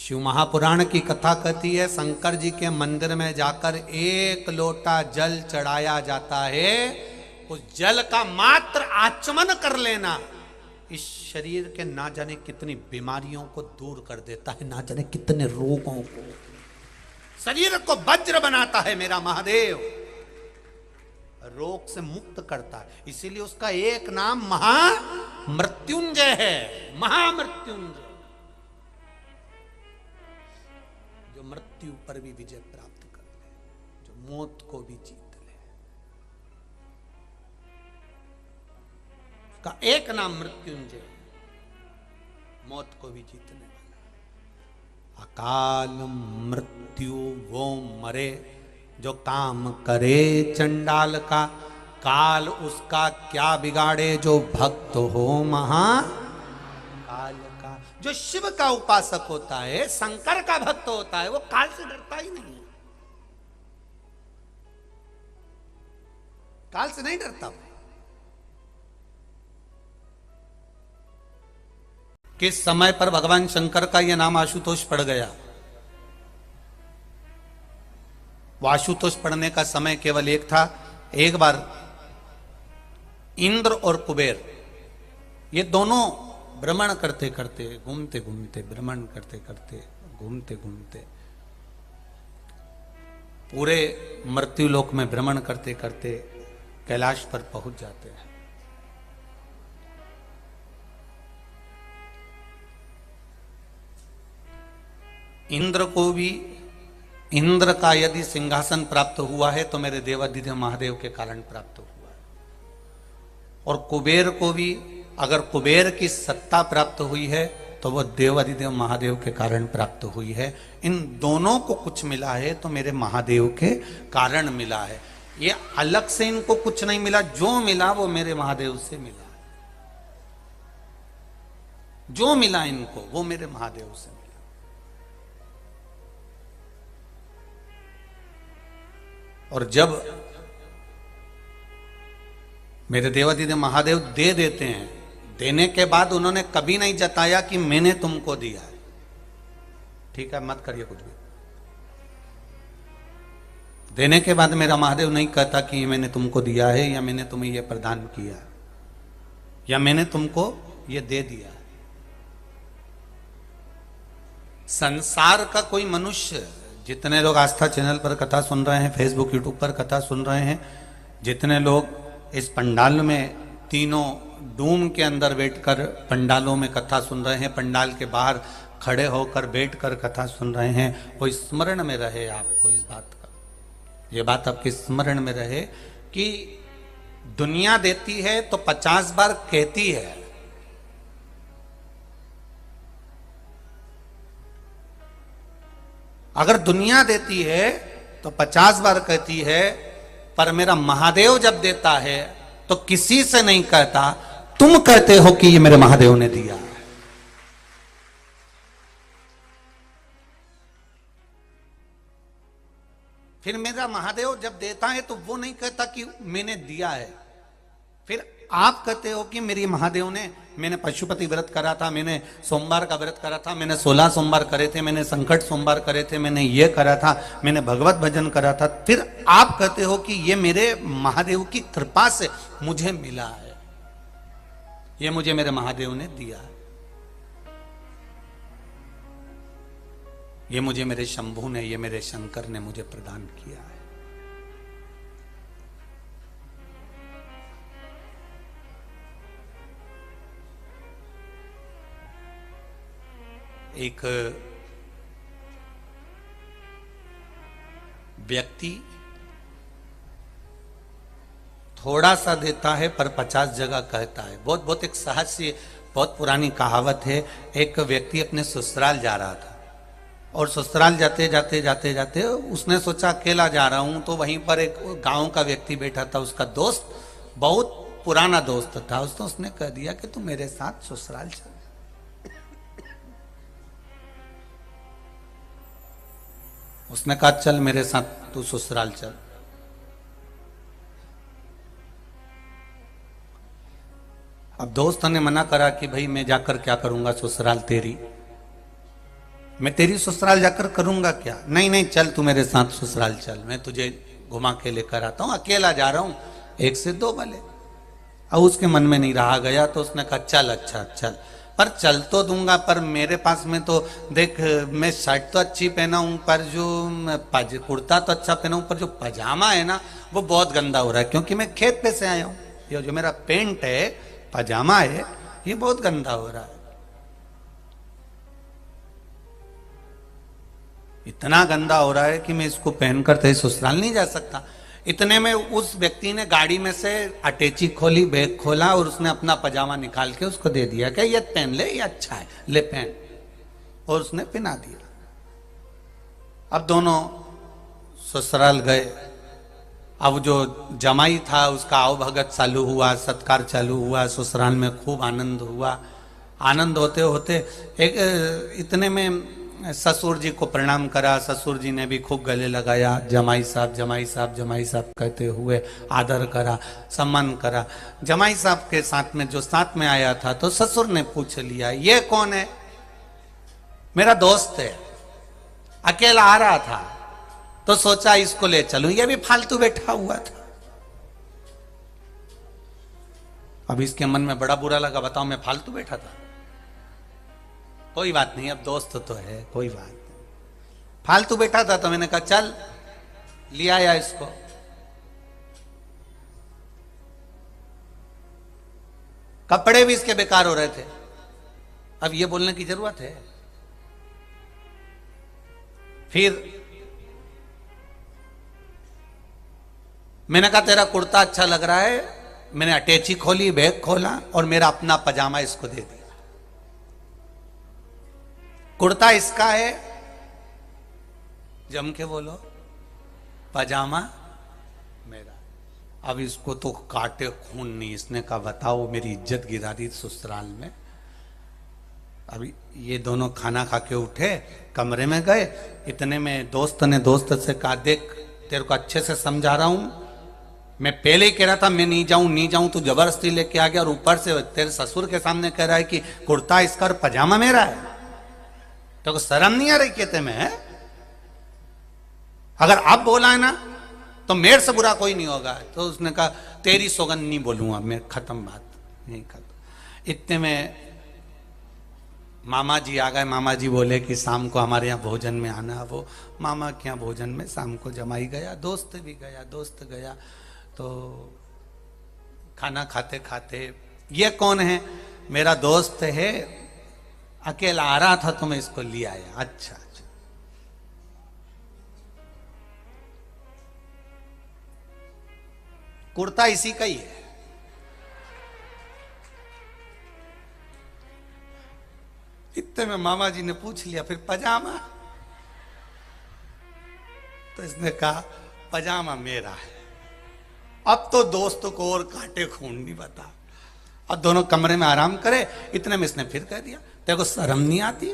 शिव महापुराण की कथा कहती है, शंकर जी के मंदिर में जाकर एक लोटा जल चढ़ाया जाता है। उस जल का मात्र आचमन कर लेना इस शरीर के ना जाने कितनी बीमारियों को दूर कर देता है, ना जाने कितने रोगों को, शरीर को वज्र बनाता है। मेरा महादेव रोग से मुक्त करता है। इसीलिए उसका एक नाम महामृत्युंजय है। महामृत्युंजय, जो मृत्यु पर भी विजय प्राप्त कर ले, जो मौत को भी जीत ले, उसका एक नाम मृत्युंजय, मौत को भी जीतने वाला। अकाल मृत्यु वो मरे जो काम करे चंडाल का, काल उसका क्या बिगाड़े जो भक्त हो महाकाल का। जो शिव का उपासक होता है, शंकर का भक्त होता है, वो काल से डरता ही नहीं है, काल से नहीं डरता। किस समय पर भगवान शंकर का यह नाम आशुतोष पड़ गया? वो आशुतोष पढ़ने का समय केवल एक था। एक बार इंद्र और कुबेर ये दोनों भ्रमण करते करते, घूमते घूमते, भ्रमण करते करते, घूमते घूमते, पूरे मृत्युलोक में भ्रमण करते करते कैलाश पर पहुंच जाते हैं। इंद्र को भी, इंद्र का यदि सिंहासन प्राप्त हुआ है तो मेरे देवाधिदेव महादेव के कारण प्राप्त हुआ है, और कुबेर को भी अगर कुबेर की सत्ता प्राप्त हुई है तो वह देवाधिदेव महादेव के कारण प्राप्त हुई है। इन दोनों को कुछ मिला है तो मेरे महादेव के कारण मिला है। ये अलग से इनको कुछ नहीं मिला, जो मिला वो मेरे महादेव से मिला है। जो मिला इनको वो मेरे महादेव से मिला। और जब मेरे देवाधिदेव महादेव दे देते हैं, देने के बाद उन्होंने कभी नहीं जताया कि मैंने तुमको दिया है। ठीक है, मत करिए कुछ भी। देने के बाद मेरा महादेव नहीं कहता कि मैंने तुमको दिया है, या मैंने तुम्हें यह प्रदान किया, या मैंने तुमको यह दे दिया है। संसार का कोई मनुष्य, जितने लोग आस्था चैनल पर कथा सुन रहे हैं, फेसबुक यूट्यूब पर कथा सुन रहे हैं, जितने लोग इस पंडाल में तीनों डूम के अंदर बैठकर पंडालों में कथा सुन रहे हैं, पंडाल के बाहर खड़े होकर बैठकर कथा सुन रहे हैं, वो स्मरण में रहे आपको इस बात का, ये बात आपके स्मरण में रहे कि दुनिया देती है तो 50 बार कहती है। अगर दुनिया देती है तो 50 बार कहती है, पर मेरा महादेव जब देता है तो किसी से नहीं कहता, तुम कहते हो कि ये मेरे महादेव ने दिया है। फिर मेरा महादेव जब देता है तो वो नहीं कहता कि मैंने दिया है। फिर आप कहते हो कि मेरी महादेव ने, मैंने पशुपति व्रत करा था, मैंने सोमवार का व्रत करा था, मैंने 16 सोमवार करे थे, मैंने संकट सोमवार करे थे, मैंने ये करा था, मैंने भगवत भजन करा था। फिर आप कहते हो कि ये मेरे महादेव की कृपा से मुझे मिला है, ये मुझे मेरे महादेव ने दिया है, ये मुझे मेरे शंभू ने, ये मेरे शंकर ने मुझे प्रदान किया है। एक व्यक्ति थोड़ा सा देता है पर 50 जगह कहता है। बहुत एक सहज सी, बहुत पुरानी कहावत है। एक व्यक्ति अपने ससुराल जा रहा था, और ससुराल जाते जाते जाते जाते उसने सोचा अकेला जा रहा हूं, तो वहीं पर एक गांव का व्यक्ति बैठा था, उसका दोस्त, बहुत पुराना दोस्त था। उसने कह दिया कि तू मेरे साथ ससुराल चल। उसने कहा चल मेरे साथ तू ससुराल चल। अब दोस्त ने मना करा कि भाई मैं जाकर क्या करूंगा, ससुराल तेरी, मैं तेरी ससुराल जाकर करूंगा क्या? नहीं नहीं चल तू मेरे साथ ससुराल चल, मैं तुझे घुमा के लेकर आता हूं, अकेला जा रहा हूं, एक से दो भले। अब उसके मन में नहीं रहा गया तो उसने कहा चल अच्छा चल, पर चल तो दूंगा, पर मेरे पास में तो देख मैं शर्ट तो अच्छी पहना हूं, पर जो कुर्ता तो अच्छा पहना हूं, पर जो पजामा है ना वो बहुत गंदा हो रहा है, क्योंकि मैं खेत पे से आया हूं, ये जो मेरा पेंट है पजामा है ये बहुत गंदा हो रहा है। इतना गंदा हो रहा है कि मैं इसको पहनकर तेरे ससुराल नहीं जा सकता। इतने में उस व्यक्ति ने गाड़ी में से अटैची खोली, बैग खोला और उसने अपना पजामा निकाल के उसको दे दिया कि ये पहन ले, ये अच्छा है, ले पहन, और उसने पहना दिया। अब दोनों ससुराल गए। अब जो जमाई था उसका आवभगत चालू हुआ, सत्कार चालू हुआ, ससुराल में खूब आनंद हुआ। आनंद होते होते एक इतने में ससुर जी को प्रणाम करा, ससुर जी ने भी खूब गले लगाया, जमाई साहब जमाई साहब जमाई साहब कहते हुए आदर करा, सम्मान करा। जमाई साहब के साथ में जो साथ में आया था तो ससुर ने पूछ लिया ये कौन है? मेरा दोस्त है, अकेला आ रहा था तो सोचा इसको ले चलूं, ये भी फालतू बैठा हुआ था। अब इसके मन में बड़ा बुरा लगा, बताओ मैं फालतू बैठा था? कोई बात नहीं, अब दोस्त तो है, कोई बात नहीं। फालतू बैठा था तो मैंने कहा चल, लिया आया इसको। कपड़े भी इसके बेकार हो रहे थे, अब ये बोलने की जरूरत है? फिर मैंने कहा तेरा कुर्ता अच्छा लग रहा है, मैंने अटैची खोली, बैग खोला और मेरा अपना पजामा इसको दे दिया। कुर्ता इसका है, जम के बोलो, पजामा मेरा। अब इसको तो काटे खून नहीं, इसने कहा बताओ मेरी इज्जत गिरा दी ससुराल में। अभी ये दोनों खाना खा के उठे, कमरे में गए, इतने में दोस्त ने दोस्त से कहा देख तेरे को अच्छे से समझा रहा हूं, मैं पहले ही कह रहा था मैं नहीं जाऊं, तू जबरदस्ती लेके आ गया, और ऊपर से तेरे ससुर के सामने कह रहा है कि कुर्ता इसका और पजामा मेरा है। तो शर्म नहीं आ रही कहते में है? अगर आप बोला है ना तो मेरे से बुरा कोई नहीं होगा। तो उसने कहा तेरी सौगंध नहीं बोलूंगा मैं, खत्म बात, नहीं खत्म। इतने में मामा जी आ गए। मामा जी बोले कि शाम को हमारे यहाँ भोजन में आना। वो मामा के यहाँ भोजन में शाम को जमाई गया, दोस्त भी गया, दोस्त गया। तो खाना खाते खाते ये कौन है? मेरा दोस्त है, अकेला आ रहा था तो मैं इसको ले आया। अच्छा अच्छा, कुर्ता इसी का ही है। इतने में मामा जी ने पूछ लिया फिर पजामा? तो इसने कहा पजामा मेरा है। अब तो दोस्त को और काटे खून नहीं बता। अब दोनों कमरे में आराम करे, इतने में इसने फिर कह दिया तेरे को शर्म नहीं आती?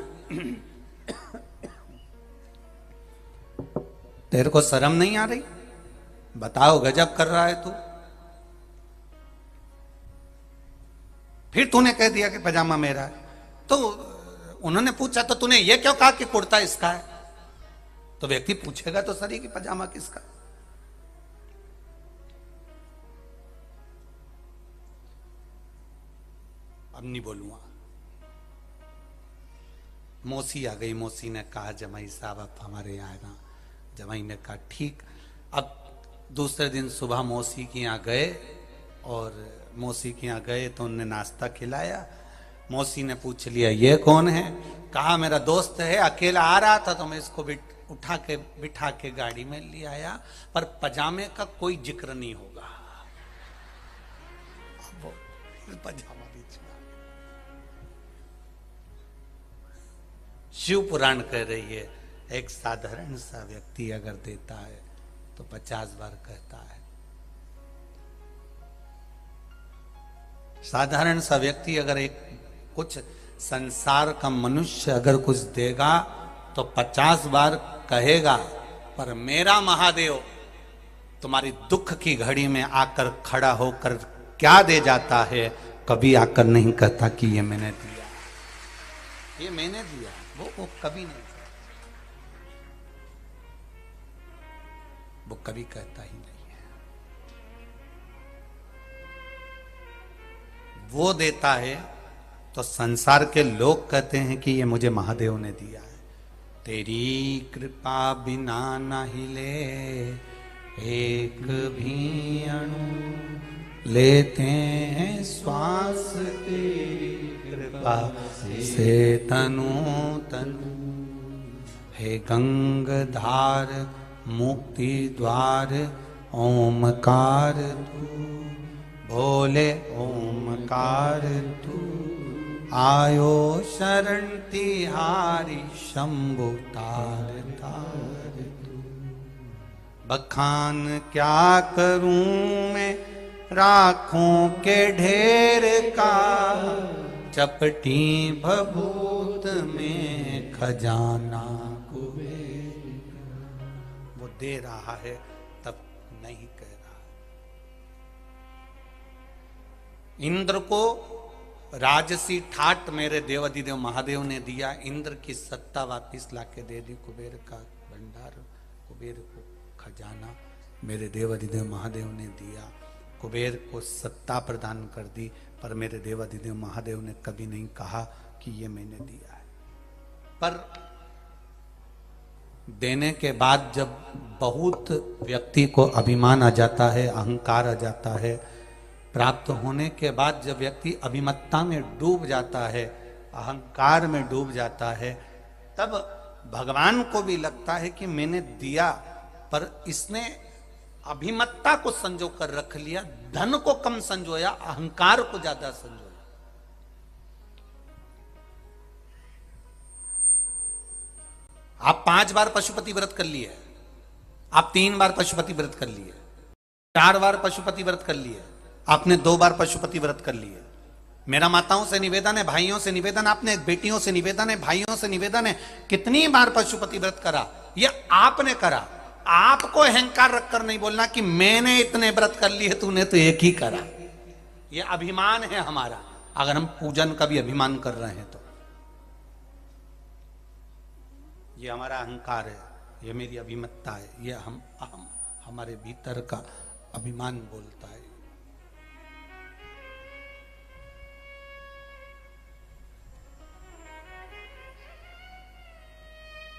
तेरे को शर्म नहीं आ रही? बताओ गजब कर रहा है तू। फिर तूने कह दिया कि पजामा मेरा है। तो उन्होंने पूछा तो तूने ये क्यों कहा कि कुर्ता इसका है? तो व्यक्ति पूछेगा तो सही कि पजामा किसका। अब नहीं बोलूंगा। मौसी आ गई। मौसी ने कहा जमाई साहब आप हमारे यहाँ आना। जमाई ने कहा ठीक। अब दूसरे दिन सुबह मौसी के यहाँ गए, और मौसी के यहाँ गए तो उन्होंने नाश्ता खिलाया। मौसी ने पूछ लिया ये कौन है? कहा मेरा दोस्त है, अकेला आ रहा था तो मैं इसको उठा के बिठा के गाड़ी में ले आया, पर पजामे का कोई जिक्र नहीं होगा। अब पजामा बीच में। शिव पुराण कह रही है एक साधारण सा व्यक्ति अगर देता है तो 50 बार कहता है। साधारण सा व्यक्ति अगर एक कुछ संसार का मनुष्य अगर कुछ देगा तो 50 बार कहेगा, पर मेरा महादेव तुम्हारी दुख की घड़ी में आकर खड़ा होकर क्या दे जाता है, कभी आकर नहीं कहता कि ये मैंने दिया, ये मैंने दिया। वो कभी नहीं कहता। वो कभी कहता ही नहीं है। वो देता है तो संसार के लोग कहते हैं कि ये मुझे महादेव ने दिया है। तेरी कृपा बिना न हिले एक भी अणु, लेते हैं श्वास तेरी कृपा से तनु तनु। हे गंगाधार मुक्ति द्वार ओमकार तू, भोले ओमकार तू। आयो शरण तिहारी शंभु तार तार तू। बखान क्या करूं मैं राखों के ढेर का, चपटी भभूत में खजाना कुबेर का। वो दे रहा है तब नहीं कह रहा। इंद्र को राजसी ठाट मेरे देवाधिदेव महादेव ने दिया। इंद्र की सत्ता वापिस लाके दे दी। कुबेर का भंडार, कुबेर को खजाना मेरे देवाधिदेव महादेव ने दिया। कुबेर को सत्ता प्रदान कर दी, पर मेरे देवाधिदेव महादेव ने कभी नहीं कहा कि ये मैंने दिया है। पर देने के बाद जब बहुत व्यक्ति को अभिमान आ जाता है, अहंकार आ जाता है, प्राप्त होने के बाद जब व्यक्ति अभिमत्ता में डूब जाता है, अहंकार में डूब जाता है, तब भगवान को भी लगता है कि मैंने दिया, पर इसने अभिमत्ता को संजो कर रख लिया, धन को कम संजोया, अहंकार को ज्यादा संजोया। आप 5 बार पशुपति व्रत कर लिए, आप 3 बार पशुपति व्रत कर लिए, 4 बार पशुपति व्रत कर लिए, आपने 2 बार पशुपति व्रत कर लिए। मेरा माताओं से निवेदन है, भाइयों से निवेदन, आपने बेटियों से निवेदन है, भाइयों से निवेदन है, कितनी बार पशुपति व्रत करा? ये आपने करा। आपको अहंकार रखकर नहीं बोलना कि मैंने इतने व्रत कर लिए, तूने तो एक ही करा। ये अभिमान है हमारा। अगर हम पूजन का भी अभिमान कर रहे हैं तो ये हमारा अहंकार है, ये मेरी अभिमत्ता है, ये हम हमारे भीतर का अभिमान बोलता है।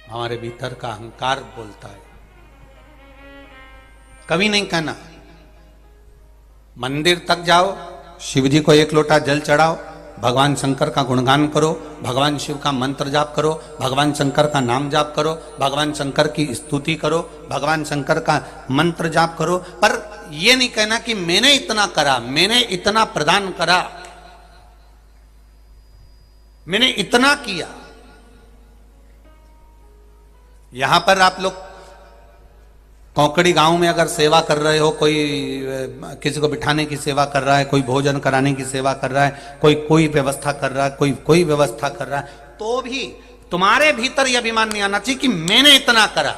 हमारे भीतर का अहंकार बोलता है। कभी नहीं कहना। मंदिर तक जाओ, शिव जी को 1 लोटा जल चढ़ाओ, भगवान शंकर का गुणगान करो, भगवान शिव का मंत्र जाप करो, भगवान शंकर का नाम जाप करो, भगवान शंकर की स्तुति करो, भगवान शंकर का मंत्र जाप करो, पर यह नहीं कहना कि मैंने इतना करा, मैंने इतना प्रदान करा, मैंने इतना किया। यहां पर आप लोग कौकड़ी गांव में अगर सेवा कर रहे हो, कोई किसी को बिठाने की सेवा कर रहा है, कोई भोजन कराने की सेवा कर रहा है, कोई व्यवस्था कर रहा है, कोई व्यवस्था कर रहा है, तो भी तुम्हारे भीतर यह अभिमान नहीं आना चाहिए कि मैंने इतना करा।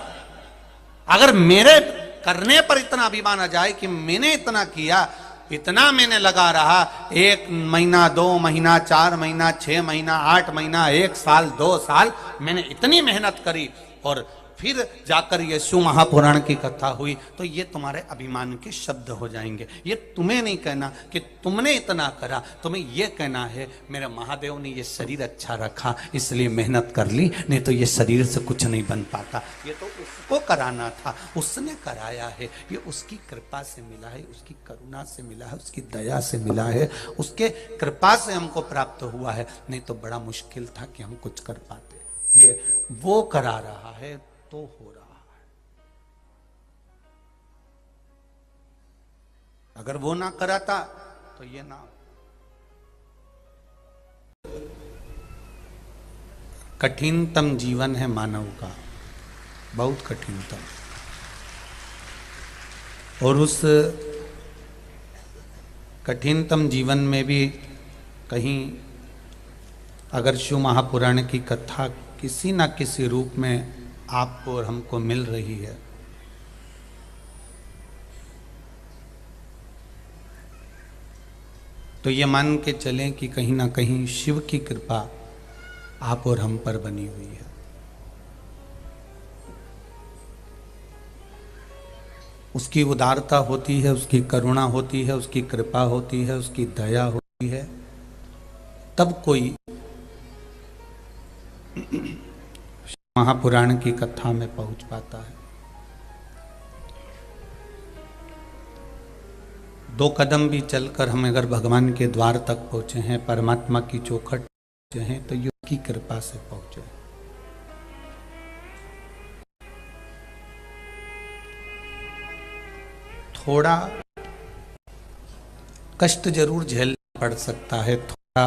अगर मेरे करने पर इतना अभिमान आ जाए कि मैंने इतना किया, इतना मैंने लगा रहा, 1 महीना, 2 महीना, 4 महीना, 6 महीना, 8 महीना, 1 साल, 2 साल मैंने इतनी मेहनत करी, और फिर जाकर यीशु महापुराण की कथा हुई, तो ये तुम्हारे अभिमान के शब्द हो जाएंगे। ये तुम्हें नहीं कहना कि तुमने इतना करा, तुम्हें ये कहना है मेरे महादेव ने ये शरीर अच्छा रखा इसलिए मेहनत कर ली, नहीं तो ये शरीर से कुछ नहीं बन पाता। ये तो उसको कराना था, उसने कराया है, ये उसकी कृपा से मिला है, उसकी करुणा से मिला है, उसकी दया से मिला है, उसके कृपा से हमको प्राप्त हुआ है, नहीं तो बड़ा मुश्किल था कि हम कुछ कर पाते। ये वो करा रहा है तो हो रहा है। अगर वो ना कराता तो ये ना। कठिनतम जीवन है मानव का, बहुत कठिनतम। और उस कठिनतम जीवन में भी कहीं अगर शिव महापुराण की कथा किसी ना किसी रूप में आपको और हमको मिल रही है, तो ये मान के चलें कि कहीं ना कहीं शिव की कृपा आप और हम पर बनी हुई है। उसकी उदारता होती है, उसकी करुणा होती है, उसकी कृपा होती है, उसकी दया होती है, तब कोई महापुराण की कथा में पहुंच पाता है। 2 कदम भी चलकर हम अगर भगवान के द्वार तक पहुंचे हैं, परमात्मा की चौखट पहुंचे हैं, तो ये की कृपा से पहुंचे। थोड़ा कष्ट जरूर झेलना पड़ सकता है, थोड़ा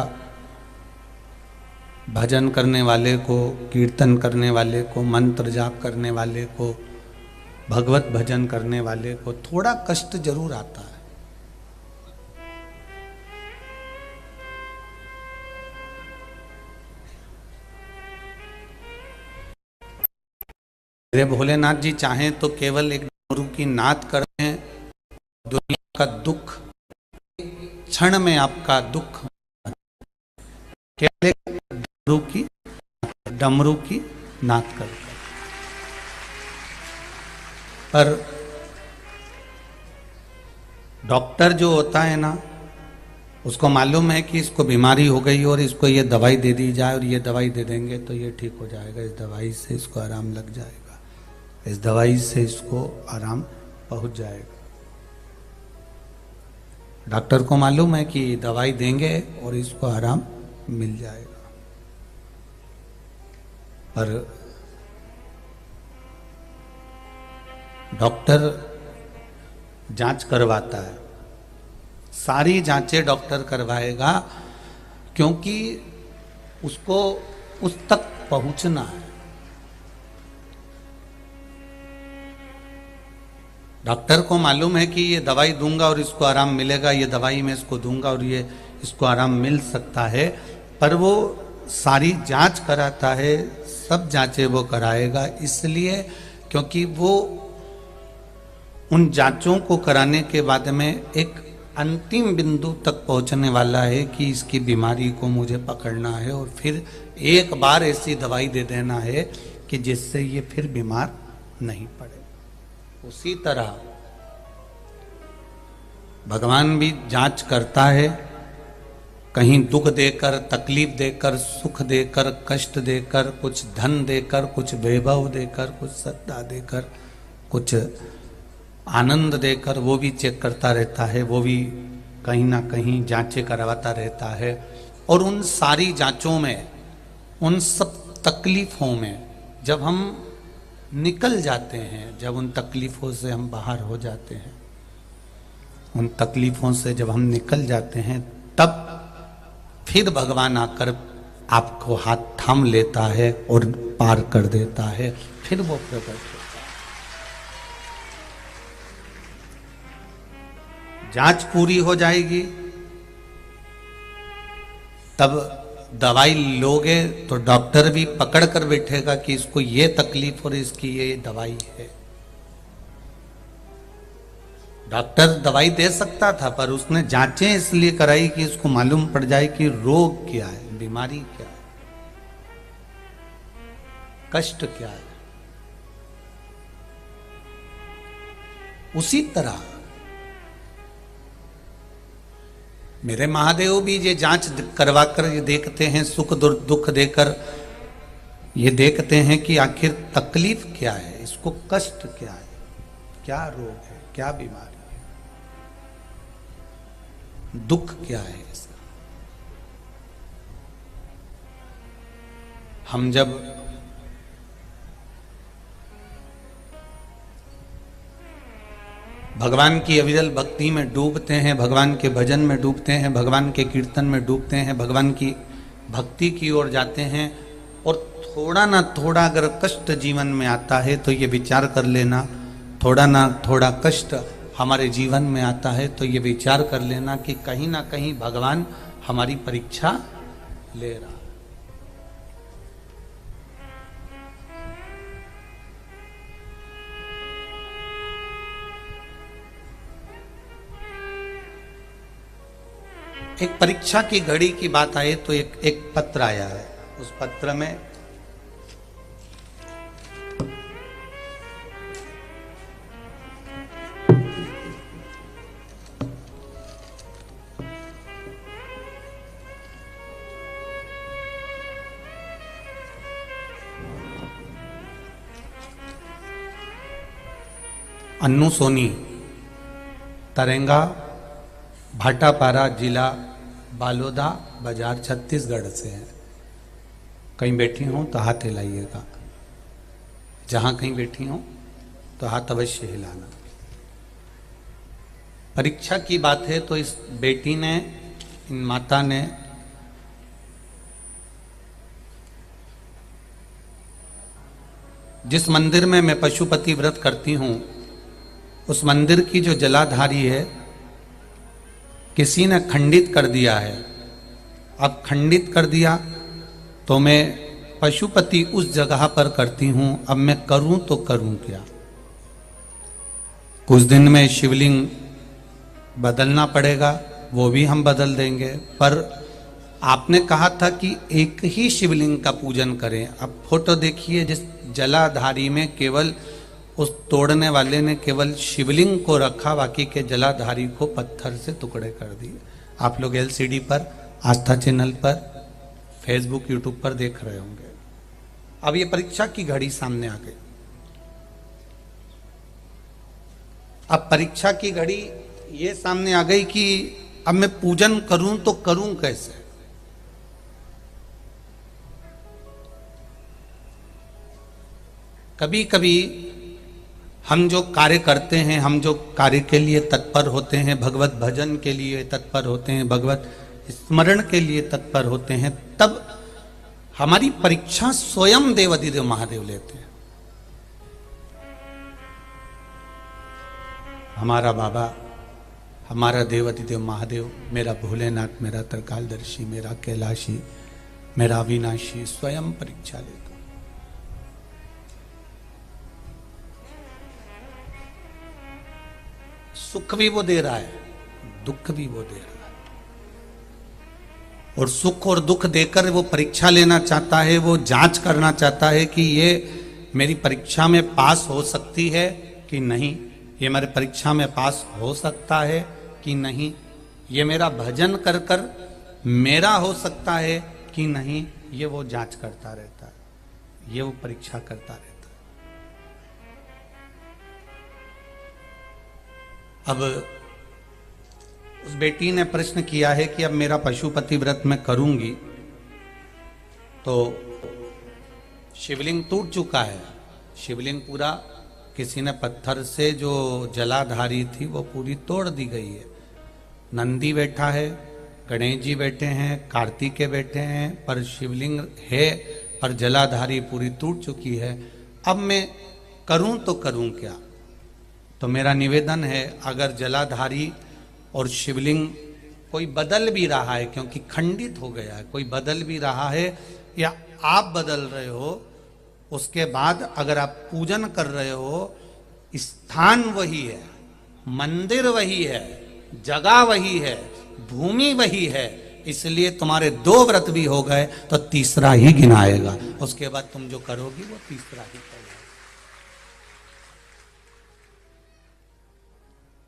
भजन करने वाले को, कीर्तन करने वाले को, मंत्र जाप करने वाले को, भगवत भजन करने वाले को थोड़ा कष्ट जरूर आता है। मेरे भोलेनाथ जी चाहें तो केवल एक डमरू की नाद कर दें, दुनिया का दुख क्षण में आपका दुख, केवल एक डमरू की नाद कर। पर डॉक्टर जो होता है ना, उसको मालूम है कि इसको बीमारी हो गई और इसको ये दवाई दे दी जाए और ये दवाई दे देंगे तो ये ठीक हो जाएगा, इस दवाई से इसको आराम लग जाएगा, इस दवाई से इसको आराम पहुंच जाएगा। डॉक्टर को मालूम है कि दवाई देंगे और इसको आराम मिल जाएगा। पर डॉक्टर जांच करवाता है, सारी जांचें डॉक्टर करवाएगा, क्योंकि उसको उस तक पहुंचना है। डॉक्टर को मालूम है कि ये दवाई दूंगा और इसको आराम मिलेगा, ये दवाई मैं इसको दूंगा और ये इसको आराम मिल सकता है, पर वो सारी जांच कराता है, सब जांचें वो कराएगा, इसलिए क्योंकि वो उन जांचों को कराने के बाद में एक अंतिम बिंदु तक पहुंचने वाला है कि इसकी बीमारी को मुझे पकड़ना है और फिर एक बार ऐसी दवाई दे देना है कि जिससे ये फिर बीमार नहीं पड़े। उसी तरह भगवान भी जांच करता है, कहीं दुख देकर, तकलीफ देकर, सुख देकर, कष्ट देकर, कुछ धन देकर, कुछ वैभव देकर, कुछ सत्ता देकर, कुछ आनंद देकर, वो भी चेक करता रहता है, वो भी कहीं ना कहीं जांचें करवाता रहता है। और उन सारी जांचों में, उन सब तकलीफों में जब हम निकल जाते हैं, जब उन तकलीफों से हम बाहर हो जाते हैं, उन तकलीफों से जब हम निकल जाते हैं, तब फिर भगवान आकर आपको हाथ थाम लेता है और पार कर देता है, फिर वो प्रकट होता है। जांच पूरी हो जाएगी, तब दवाई लोगे तो डॉक्टर भी पकड़ कर बैठेगा कि इसको ये तकलीफ और इसकी ये दवाई है। डॉक्टर दवाई दे सकता था, पर उसने जांचें इसलिए कराई कि इसको मालूम पड़ जाए कि रोग क्या है, बीमारी क्या है, कष्ट क्या है। उसी तरह मेरे महादेव भी ये जांच करवाकर ये देखते हैं, सुख दुख देकर ये देखते हैं कि आखिर तकलीफ क्या है, इसको कष्ट क्या है, क्या रोग है, क्या बीमारी है, दुख क्या है इसका। हम जब भगवान की अविरल भक्ति में डूबते हैं, भगवान के भजन में डूबते हैं, भगवान के कीर्तन में डूबते हैं, भगवान की भक्ति की ओर जाते हैं, और थोड़ा ना थोड़ा अगर कष्ट जीवन में आता है तो ये विचार कर लेना, थोड़ा ना थोड़ा कष्ट हमारे जीवन में आता है तो ये विचार कर लेना कि कहीं ना कहीं भगवान हमारी परीक्षा ले रहा है। एक परीक्षा की घड़ी की बात आए तो एक पत्र आया है। उस पत्र में अन्नू सोनी, तरेंगा, भाटापारा, जिला बालोदा, बाजार, छत्तीसगढ़ से है। कहीं बैठी हूं तो हाथ हिलाइएगा, जहां कहीं बैठी हूं तो हाथ अवश्य हिलाना। परीक्षा की बात है तो इस बेटी ने, इन माता ने जिस मंदिर में मैं पशुपति व्रत करती हूं, उस मंदिर की जो जलाधारी है किसी ने खंडित कर दिया है। अब खंडित कर दिया तो मैं पशुपति उस जगह पर करती हूं, अब मैं करूं तो करूं क्या। कुछ दिन में शिवलिंग बदलना पड़ेगा, वो भी हम बदल देंगे, पर आपने कहा था कि एक ही शिवलिंग का पूजन करें। अब फोटो देखिए, जिस जलाधारी में केवल उस तोड़ने वाले ने केवल शिवलिंग को रखा, बाकी के जलाधारी को पत्थर से टुकड़े कर दिए। आप लोग एलसीडी पर, आस्था चैनल पर, फेसबुक यूट्यूब पर देख रहे होंगे। अब ये परीक्षा की घड़ी सामने आ गई। अब परीक्षा की घड़ी ये सामने आ गई कि अब मैं पूजन करूं तो करूं कैसे। कभी कभी हम जो कार्य करते हैं, हम जो कार्य के लिए तत्पर होते हैं, भगवत भजन के लिए तत्पर होते हैं, भगवत स्मरण के लिए तत्पर होते हैं, तब हमारी परीक्षा स्वयं देवाधिदेव महादेव लेते हैं। हमारा बाबा, हमारा देवाधिदेव महादेव, मेरा भोलेनाथ, मेरा त्रिकालदर्शी, मेरा कैलाशी, मेरा अविनाशी स्वयं परीक्षा लेता। सुख भी वो दे रहा है, दुख भी वो दे रहा है, और सुख और दुख देकर वो परीक्षा लेना चाहता है, वो जांच करना चाहता है कि ये मेरी परीक्षा में पास हो सकती है कि नहीं, ये मेरे परीक्षा में पास हो सकता है कि नहीं, ये मेरा भजन कर कर मेरा हो सकता है कि नहीं, ये वो जांच करता रहता है, ये वो परीक्षा करता रहता है। अब उस बेटी ने प्रश्न किया है कि अब मेरा पशुपति व्रत मैं करूंगी तो शिवलिंग टूट चुका है, शिवलिंग पूरा किसी ने पत्थर से जो जलाधारी थी वो पूरी तोड़ दी गई है। नंदी बैठा है, गणेश जी बैठे हैं, कार्तिकेय बैठे हैं, पर शिवलिंग है पर जलाधारी पूरी टूट चुकी है। अब मैं करूं तो करूं क्या। तो मेरा निवेदन है, अगर जलाधारी और शिवलिंग कोई बदल भी रहा है, क्योंकि खंडित हो गया है, कोई बदल भी रहा है या आप बदल रहे हो, उसके बाद अगर आप पूजन कर रहे हो, स्थान वही है, मंदिर वही है, जगह वही है, भूमि वही है, इसलिए तुम्हारे 2 व्रत भी हो गए तो तीसरा ही गिनाएगा। उसके बाद तुम जो करोगी वो तीसरा ही करोगे।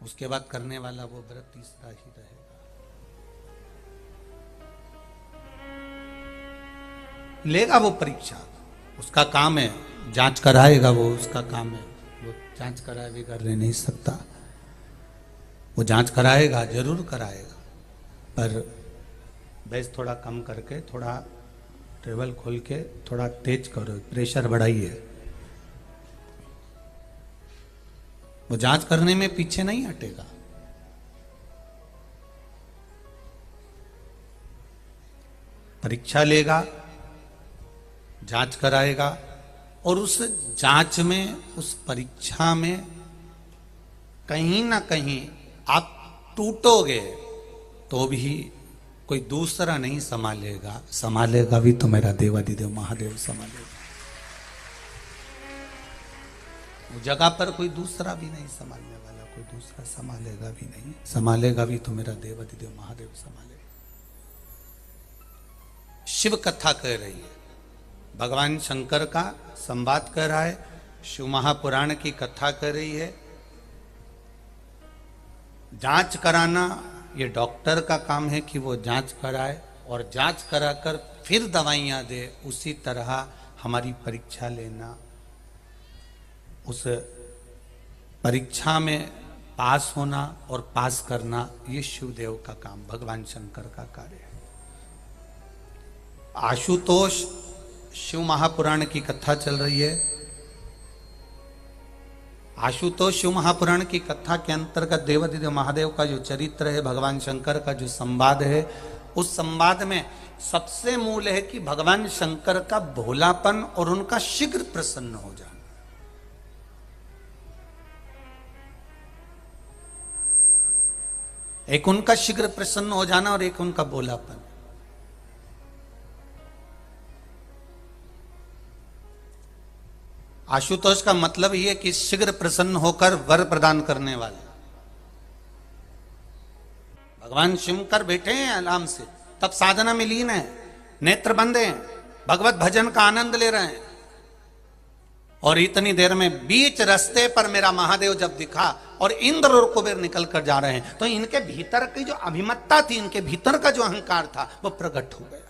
उसके बाद करने वाला वो व्रत तीसरा ही रहेगा। लेगा वो परीक्षा, उसका काम है, जांच कराएगा वो, उसका काम है, वो जांच कराए बगैर रह नहीं सकता, वो जांच कराएगा, जरूर कराएगा, पर बेस थोड़ा कम करके, थोड़ा टेबल खोल के थोड़ा तेज करो, प्रेशर बढ़ाइए। वो जांच करने में पीछे नहीं हटेगा। परीक्षा लेगा, जांच कराएगा, और उस जांच में, उस परीक्षा में कहीं ना कहीं आप टूटोगे तो भी कोई दूसरा नहीं संभालेगा, संभालेगा भी तो मेरा देवाधिदेव महादेव संभालेगा। वो जगह पर कोई दूसरा भी नहीं संभालने वाला, कोई दूसरा संभालेगा भी नहीं, संभालेगा भी तो मेरा देवाधिदेव महादेव संभालेगा। शिव कथा कह रही है, भगवान शंकर का संवाद कर रहा है, शिव महापुराण की कथा कर रही है। जांच कराना ये डॉक्टर का काम है कि वो जांच कराए और जांच कराकर फिर दवाइयां दे। उसी तरह हमारी परीक्षा लेना, उस परीक्षा में पास होना और पास करना ये शिवदेव का काम, भगवान शंकर का कार्य है। आशुतोष शिव महापुराण की कथा चल रही है। आशुतोष शिव महापुराण की कथा के अंतर्गत देवाधिदेव महादेव का जो चरित्र है, भगवान शंकर का जो संवाद है, उस संवाद में सबसे मूल है कि भगवान शंकर का भोलापन और उनका शीघ्र प्रसन्न हो जाना। एक उनका शीघ्र प्रसन्न हो जाना और एक उनका भोलापन। आशुतोष का मतलब ही है कि शीघ्र प्रसन्न होकर वर प्रदान करने वाले। भगवान शंकर बैठे हैं आराम से, तब साधना में लीन है, नेत्र बंद हैं, भगवत भजन का आनंद ले रहे हैं। और इतनी देर में बीच रास्ते पर मेरा महादेव जब दिखा और इंद्र और कुबेर निकल कर जा रहे हैं, तो इनके भीतर की जो अभिमत्ता थी, इनके भीतर का जो अहंकार था, वो प्रकट हो गया।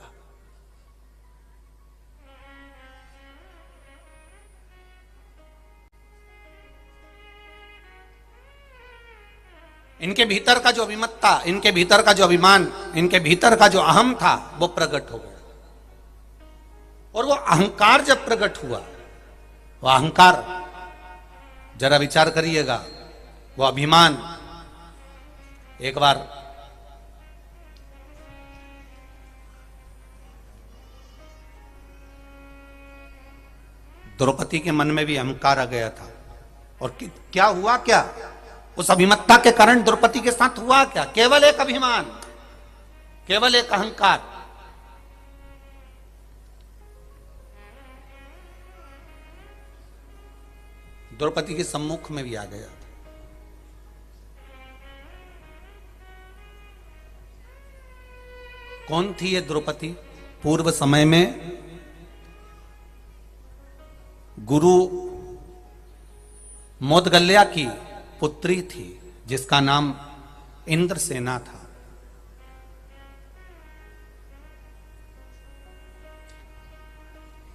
इनके भीतर का जो अभिमत्ता, इनके भीतर का जो अभिमान, इनके भीतर का जो अहम था, वो प्रकट हो गया। और वो अहंकार जब प्रकट हुआ, वो अहंकार, जरा विचार करिएगा, वो अभिमान, एक बार द्रौपदी के मन में भी अहंकार आ गया था। और क्या हुआ, क्या उस अभिमत्ता के कारण द्रौपदी के साथ हुआ क्या? केवल एक अभिमान, केवल एक अहंकार। द्रौपदी के सम्मुख में भी आ गया था। कौन थी ये द्रौपदी? पूर्व समय में गुरु मोदगल्या की पुत्री थी, जिसका नाम इंद्रसेना था।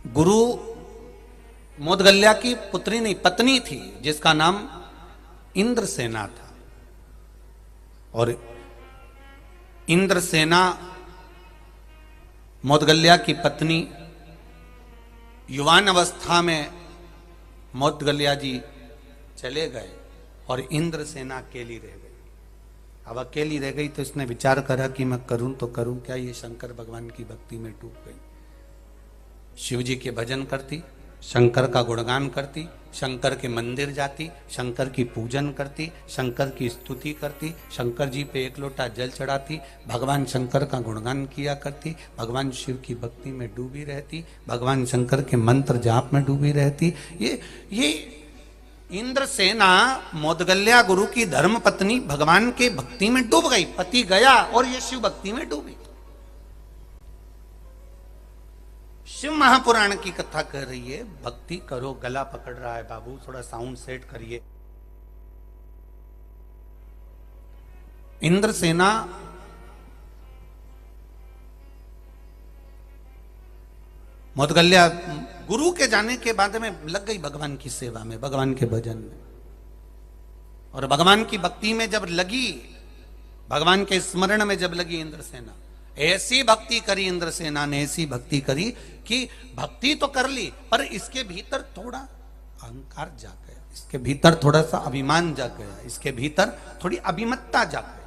गुरु मोदगल्या की पुत्री नहीं, पत्नी थी, जिसका नाम इंद्रसेना था। और इंद्रसेना मोदगल्या की पत्नी, युवान अवस्था में मोदगल्या जी चले गए और इंद्रसेना अकेली रह गई। अब अकेली रह गई तो इसने विचार करा कि मैं करूं तो करूं क्या। ये शंकर भगवान की भक्ति में डूब गई। शिव जी के भजन करती, शंकर का गुणगान करती, शंकर के मंदिर जाती, शंकर की पूजन करती, शंकर की स्तुति करती, शंकर जी पे एक लोटा जल चढ़ाती, भगवान शंकर का गुणगान किया करती, भगवान शिव की भक्ति में डूबी रहती, भगवान शंकर के मंत्र जाप में डूबी रहती। ये इंद्रसेना मोदगल्या गुरु की धर्म पत्नी भगवान के भक्ति में डूब गई। पति गया और ये शिव भक्ति में डूबी। शिव महापुराण की कथा कर रही है, भक्ति करो। गला पकड़ रहा है बाबू, थोड़ा साउंड सेट करिए। इंद्रसेना मोदगल्या गुरु के जाने के बाद में लग गई भगवान की सेवा में, भगवान के भजन में। और भगवान की भक्ति में जब लगी, भगवान के स्मरण में जब लगी इंद्रसेना, ऐसी भक्ति करी इंद्रसेना ने, ऐसी भक्ति करी कि भक्ति तो कर ली, पर इसके भीतर थोड़ा अहंकार जाग गया, इसके भीतर थोड़ा सा अभिमान जाग गया, इसके भीतर थोड़ी अभिमत्ता जाग गई।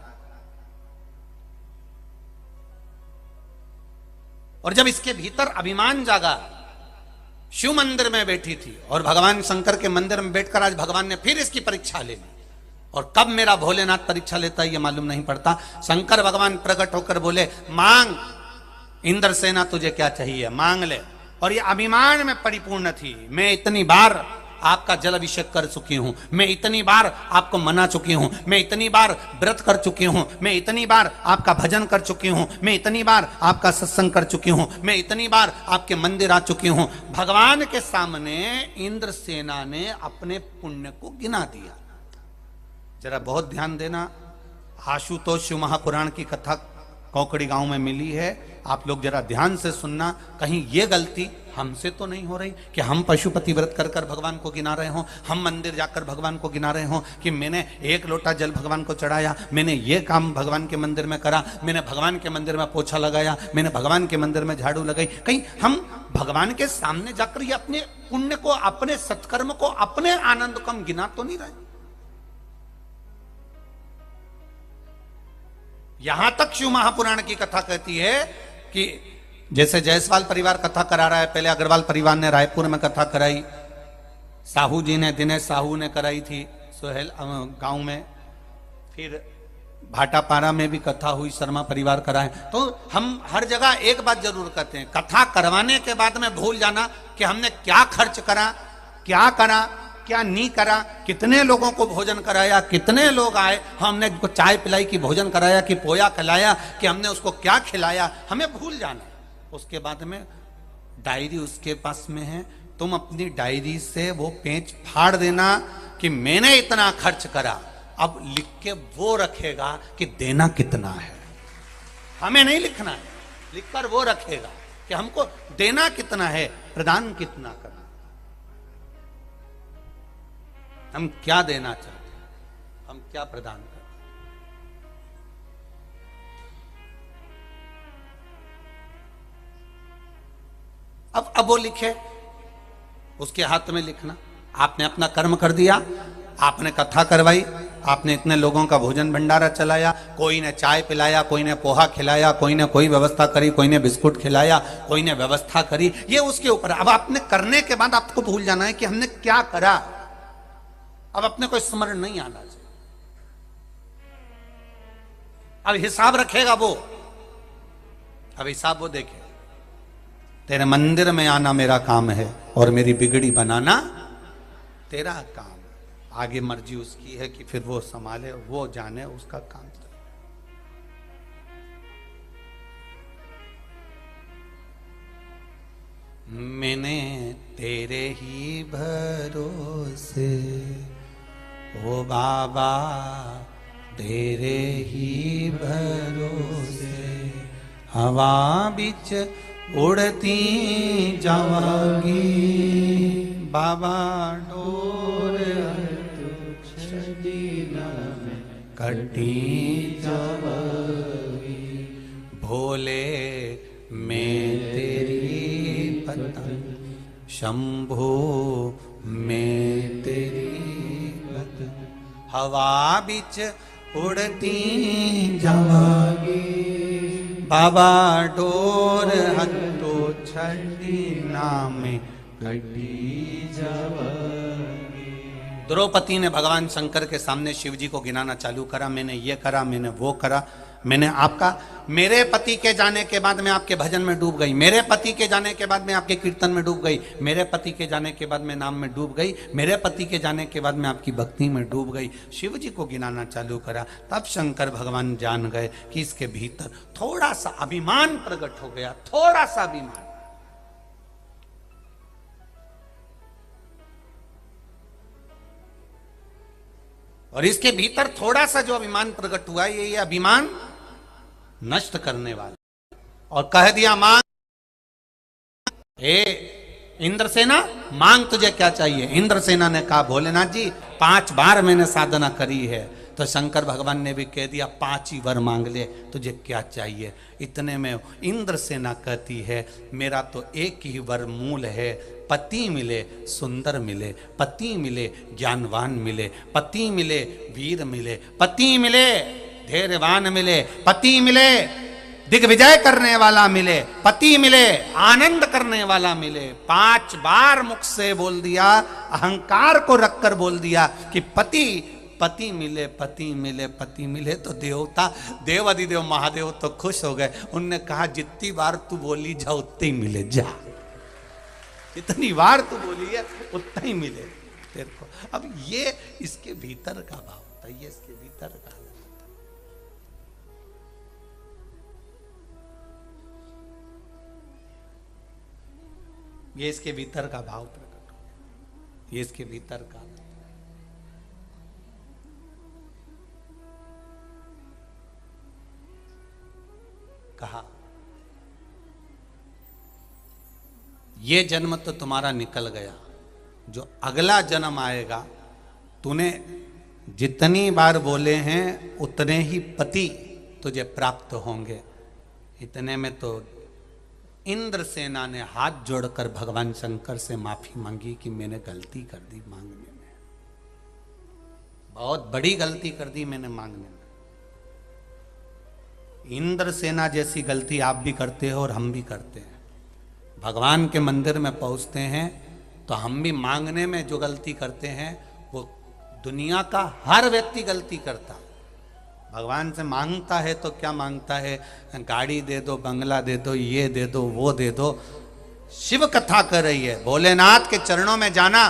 और जब इसके भीतर अभिमान जागा, शिव मंदिर में बैठी थी और भगवान शंकर के मंदिर में बैठकर आज भगवान ने फिर इसकी परीक्षा ले ली। और कब मेरा भोलेनाथ परीक्षा लेता है ये मालूम नहीं पड़ता। शंकर भगवान प्रकट होकर बोले, मांग इंद्रसेना, तुझे क्या चाहिए मांग ले। और ये अभिमान में परिपूर्ण थी। मैं इतनी बार आपका जल अभिषेक कर चुकी हूं, मैं इतनी बार आपको मना चुकी हूं, मैं इतनी बार व्रत कर चुकी हूं, मैं इतनी बार आपका भजन कर चुकी हूं, मैं इतनी बार आपका सत्संग कर चुकी हूं, मैं इतनी बार आपके मंदिर आ चुकी हूं। भगवान के सामने इंद्रसेना ने अपने पुण्य को गिना दिया। जरा बहुत ध्यान देना, आशुतोष शिव महापुराण की कथा कोकड़ी गांव में मिली है। आप लोग जरा ध्यान से सुनना, कहीं ये गलती हमसे तो नहीं हो रही कि हम पशुपति व्रत कर कर भगवान को गिना रहे हों, हम मंदिर जाकर भगवान को गिना रहे हों कि मैंने एक लोटा जल भगवान को चढ़ाया, मैंने ये काम भगवान के मंदिर में करा, मैंने भगवान के मंदिर में पोछा लगाया, मैंने भगवान के मंदिर में झाड़ू लगाई। कहीं हम भगवान के सामने जाकर ये अपने पुण्य को, अपने सत्कर्म को, अपने आनंद को हम गिना तो नहीं रहे। यहां तक शिव महापुराण की कथा कहती है कि जैसे जायसवाल परिवार कथा करा रहा है, पहले अग्रवाल परिवार ने रायपुर में कथा कराई, साहू जी ने, दिनेश साहू ने कराई थी सोहेल गांव में, फिर भाटापारा में भी कथा हुई, शर्मा परिवार कराए। तो हम हर जगह एक बात जरूर कहते हैं, कथा करवाने के बाद में भूल जाना कि हमने क्या खर्च करा, क्या करा, क्या नहीं करा, कितने लोगों को भोजन कराया, कितने लोग आए, हमने उनको चाय पिलाई कि भोजन कराया कि पोया खिलाया कि हमने उसको क्या खिलाया, हमें भूल जाना। उसके बाद में डायरी उसके पास में है, तुम अपनी डायरी से वो पेज फाड़ देना कि मैंने इतना खर्च करा, अब लिख के वो रखेगा कि देना कितना है। हमें नहीं लिखना है, लिखकर वो रखेगा कि हमको देना कितना है, प्रदान कितना करना, हम क्या देना चाहते हैं, हम क्या प्रदान करते हैं। अब वो लिखे, उसके हाथ में लिखना। आपने अपना कर्म कर दिया, आपने कथा करवाई, आपने इतने लोगों का भोजन भंडारा चलाया, कोई ने चाय पिलाया, कोई ने पोहा खिलाया, कोई ने कोई व्यवस्था करी, कोई ने बिस्कुट खिलाया, कोई ने व्यवस्था करी, ये उसके ऊपर। अब आपने करने के बाद आपको भूल जाना है कि हमने क्या करा, अब अपने को स्मरण नहीं आना चाहिए। अब हिसाब रखेगा वो, अब हिसाब वो देखे, तेरे मंदिर में आना मेरा काम है और मेरी बिगड़ी बनाना तेरा काम। आगे मर्जी उसकी है कि फिर वो संभाले, वो जाने, उसका काम। मैंने तेरे ही भरोसे ओ बाबा, तेरे ही भरोसे हवा बिच उड़ती जावागी, बाबा डोर कटी जावागी, भोले मैं तेरी पतंग, शंभो मैं तेरी पतंग, हवा बिच उड़ती जावागी, बाबा डोर हत्तो छड़ी नामे कटी जावागी। द्रौपदी ने भगवान शंकर के सामने शिव जी को गिनाना चालू करा, मैंने ये करा, मैंने वो करा, मैंने आपका, मेरे पति के जाने के बाद मैं आपके भजन में डूब गई, मेरे पति के जाने के बाद मैं आपके कीर्तन में डूब गई, मेरे पति के जाने के बाद मैं नाम में डूब गई, मेरे पति के जाने के बाद मैं आपकी भक्ति में डूब गई। शिव जी को गिनाना चालू करा, तब शंकर भगवान जान गए कि इसके भीतर थोड़ा सा अभिमान प्रकट हो गया, थोड़ा सा अभिमान। और इसके भीतर थोड़ा सा जो अभिमान प्रकट हुआ, ये अभिमान नष्ट करने वाला। और कह दिया, मांग ए इंद्रसेना, मांग तुझे क्या चाहिए। इंद्रसेना ने कहा, भोलेनाथ जी 5 बार मैंने साधना करी है। तो शंकर भगवान ने भी कह दिया, 5 ही वर मांग ले, तुझे क्या चाहिए। इतने में इंद्रसेना कहती है, मेरा तो एक ही वर मूल है, पति मिले, सुंदर मिले, पति मिले, ज्ञानवान मिले, पति मिले, वीर मिले, पति मिले, धैर्यवान मिले, पति मिले, दिग्विजय करने वाला मिले, पति मिले, आनंद करने वाला मिले। 5 बार मुख से बोल दिया, अहंकार को रखकर बोल दिया कि पति पति मिले, पति मिले, पति मिले। तो देवता, देव अधिदेव महादेव तो खुश हो गए। उनने कहा, जितनी बार तू बोली जा उतनी ही मिले, जा, जितनी बार तू बोली है उतना ही मिले तेरे को। अब ये इसके भीतर का भाव था, ये इसके भीतर का। ये इसके भीतर का भाव प्रकट हो, ये इसके भीतर का। कहा ये जन्म तो तुम्हारा निकल गया, जो अगला जन्म आएगा, तूने जितनी बार बोले हैं उतने ही पति तुझे प्राप्त होंगे। इतने में तो इंद्रसेना ने हाथ जोड़कर भगवान शंकर से माफी मांगी कि मैंने गलती कर दी मांगने में, बहुत बड़ी गलती कर दी मैंने मांगने में। इंद्रसेना जैसी गलती आप भी करते हो और हम भी करते हैं। भगवान के मंदिर में पहुंचते हैं तो हम भी मांगने में जो गलती करते हैं वो दुनिया का हर व्यक्ति गलती करता है। भगवान से मांगता है तो क्या मांगता है, गाड़ी दे दो, बंगला दे दो, ये दे दो, वो दे दो। शिव कथा कर रही है, भोलेनाथ के चरणों में जाना,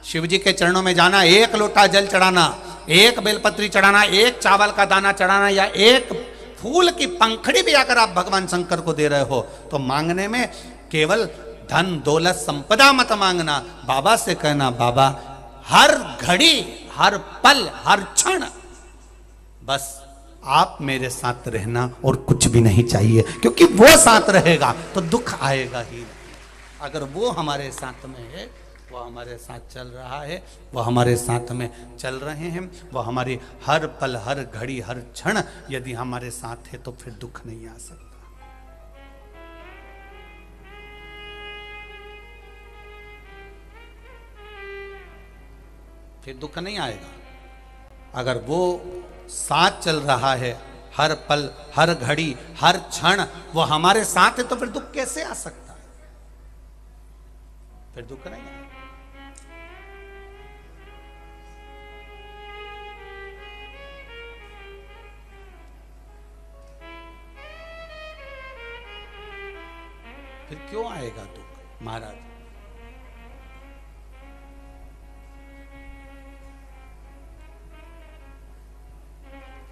शिव जी के चरणों में जाना, एक लोटा जल चढ़ाना, एक बेलपत्री चढ़ाना, एक चावल का दाना चढ़ाना, या एक फूल की पंखड़ी भी अगर आप भगवान शंकर को दे रहे हो तो मांगने में केवल धन दौलत संपदा मत मांगना। बाबा से कहना, बाबा हर घड़ी, हर पल, हर क्षण बस आप मेरे साथ रहना और कुछ भी नहीं चाहिए, क्योंकि वो साथ रहेगा तो दुख आएगा ही। अगर वो हमारे साथ में है, वो हमारे साथ चल रहा है, वो हमारे साथ में चल रहे हैं, वो हमारी हर पल, हर घड़ी, हर क्षण यदि हमारे साथ है तो फिर दुख नहीं आ सकता। फिर दुख नहीं आएगा। अगर वो साथ चल रहा है हर पल, हर घड़ी, हर क्षण वो हमारे साथ है तो फिर दुख कैसे आ सकता है? फिर दुख नहीं आएगा। फिर क्यों आएगा दुख महाराज?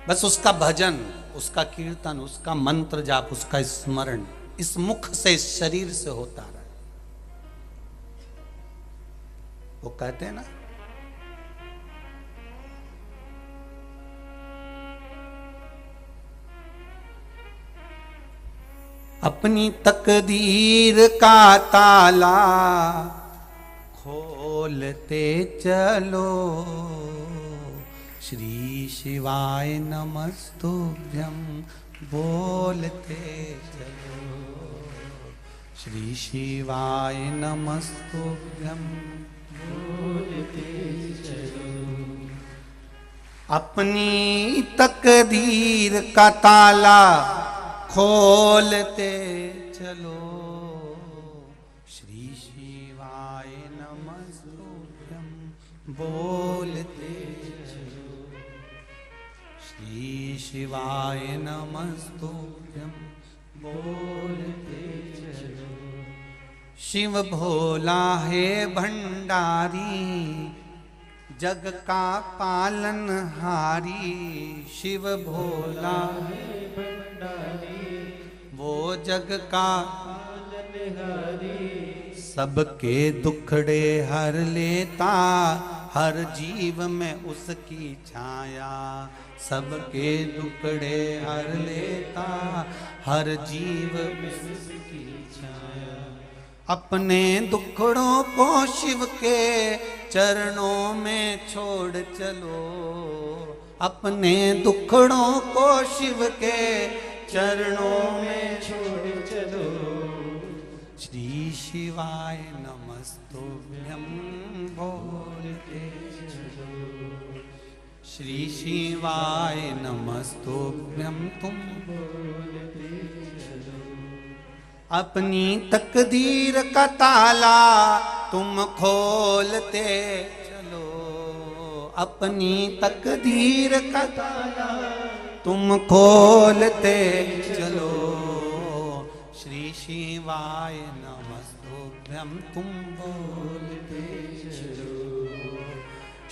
बस उसका भजन, उसका कीर्तन, उसका मंत्र जाप, उसका स्मरण इस मुख से, इस शरीर से होता रहा। वो कहते हैं ना, अपनी तकदीर का ताला खोलते चलो, श्री शिवाय नमस्तुभ्यं बोलते चलो, श्री शिवाय नमस्तुभ्यं बोलते चलो। अपनी तकदीर का ताला खोलते चलो, श्री शिवाय नमस्तुभ्यं बोलते चलो, श्री शिवाय नमस्तुभ्यं बोलते चलो। शिव भोला है भंडारी, जग का पालनहारी, शिव भोला है भंडारी, वो जग का पालनहारी, सबके दुखड़े हर लेता, हर जीव में उसकी छाया, सबके दुखड़े हर लेता, हर जीव में उसकी छाया। अपने दुखड़ों को शिव के चरणों में छोड़ चलो, अपने दुखड़ों को शिव के चरणों में छोड़ चलो, श्री शिवाय नमस्तुभ्यं बोलते चलो, श्री शिवाय नमस्तुभ्यं तुम बोलते चलो। अपनी तकदीर का ताला तुम खोलते चलो, अपनी तकदीर का ताला तुम खोलते चलो, श्री शिवाय नमस्तुभ्यं तुम बोलते चलो,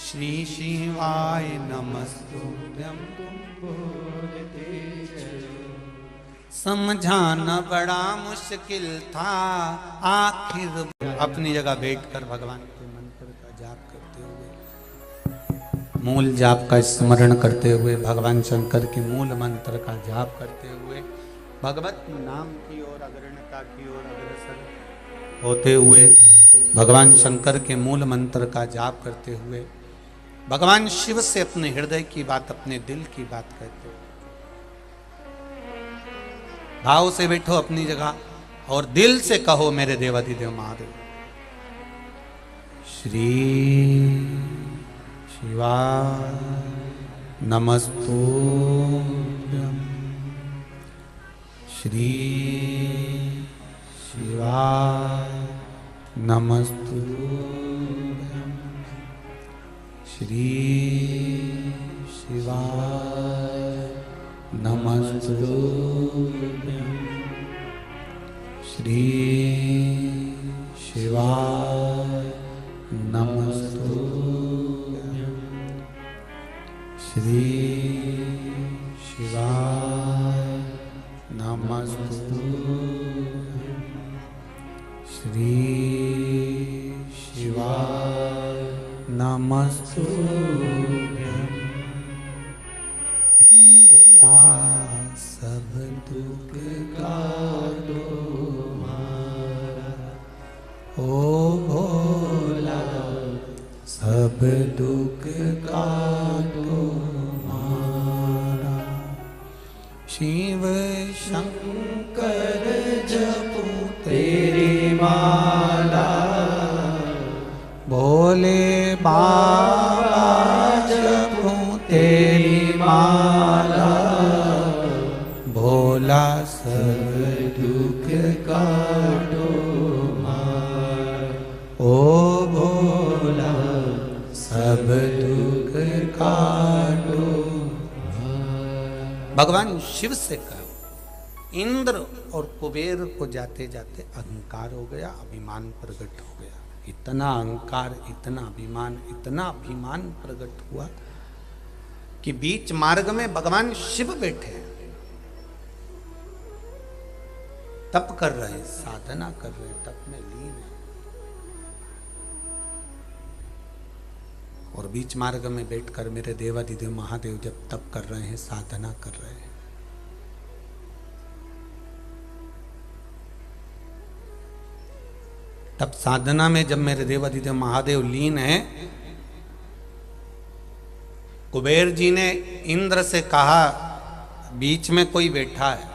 श्री शिवाय नमस्तुभ्यं तुम बोलते चलो। समझाना बड़ा मुश्किल था, आखिर अपनी जगह बैठकर भगवान के मंत्र का जाप करते हुए, मूल जाप का स्मरण करते हुए, भगवान शंकर के मूल मंत्र का जाप करते हुए भगवत नाम की ओर, अग्रणता की ओर अग्रसर होते हुए, भगवान शंकर के मूल मंत्र का जाप करते हुए, भगवान शिव से अपने हृदय की बात, अपने दिल की बात कहते हो। भाव से बैठो अपनी जगह और दिल से कहो मेरे देवाधिदेव महादेव, श्री शिवाय नमस्तुभ्यं, श्री शिवाय नमस्तुभ्यं, श्री शिवाय नमस्तुभ्यं, श्री शिवाय नमस्तुभ्यं, श्री शिवाय नमस्तुभ्यं, श्री शिवाय नमस्तुभ्यं। भोला सब दुख का दो मारा, ओ भोला सब दुख का दो मारा, शिव शंकर जपू तेरी माला, भोले बाबा जपू तेरी माला, भोला सब दुख काटो मार, ओ भोला सब दुख काटो मार। भगवान शिव से कहा, इंद्र और कुबेर को जाते जाते अहंकार हो गया, अभिमान प्रकट हो गया। इतना अहंकार, इतना अभिमान प्रकट हुआ कि बीच मार्ग में भगवान शिव बैठे हैं, तप कर रहे हैं, साधना कर रहे हैं, तप में लीन है। और बीच मार्ग में बैठकर मेरे देवाधिदेव महादेव जब तप कर रहे हैं, साधना कर रहे हैं, तब साधना में जब मेरे देवाधिदेव महादेव लीन है, कुबेर जी ने इंद्र से कहा, बीच में कोई बैठा है,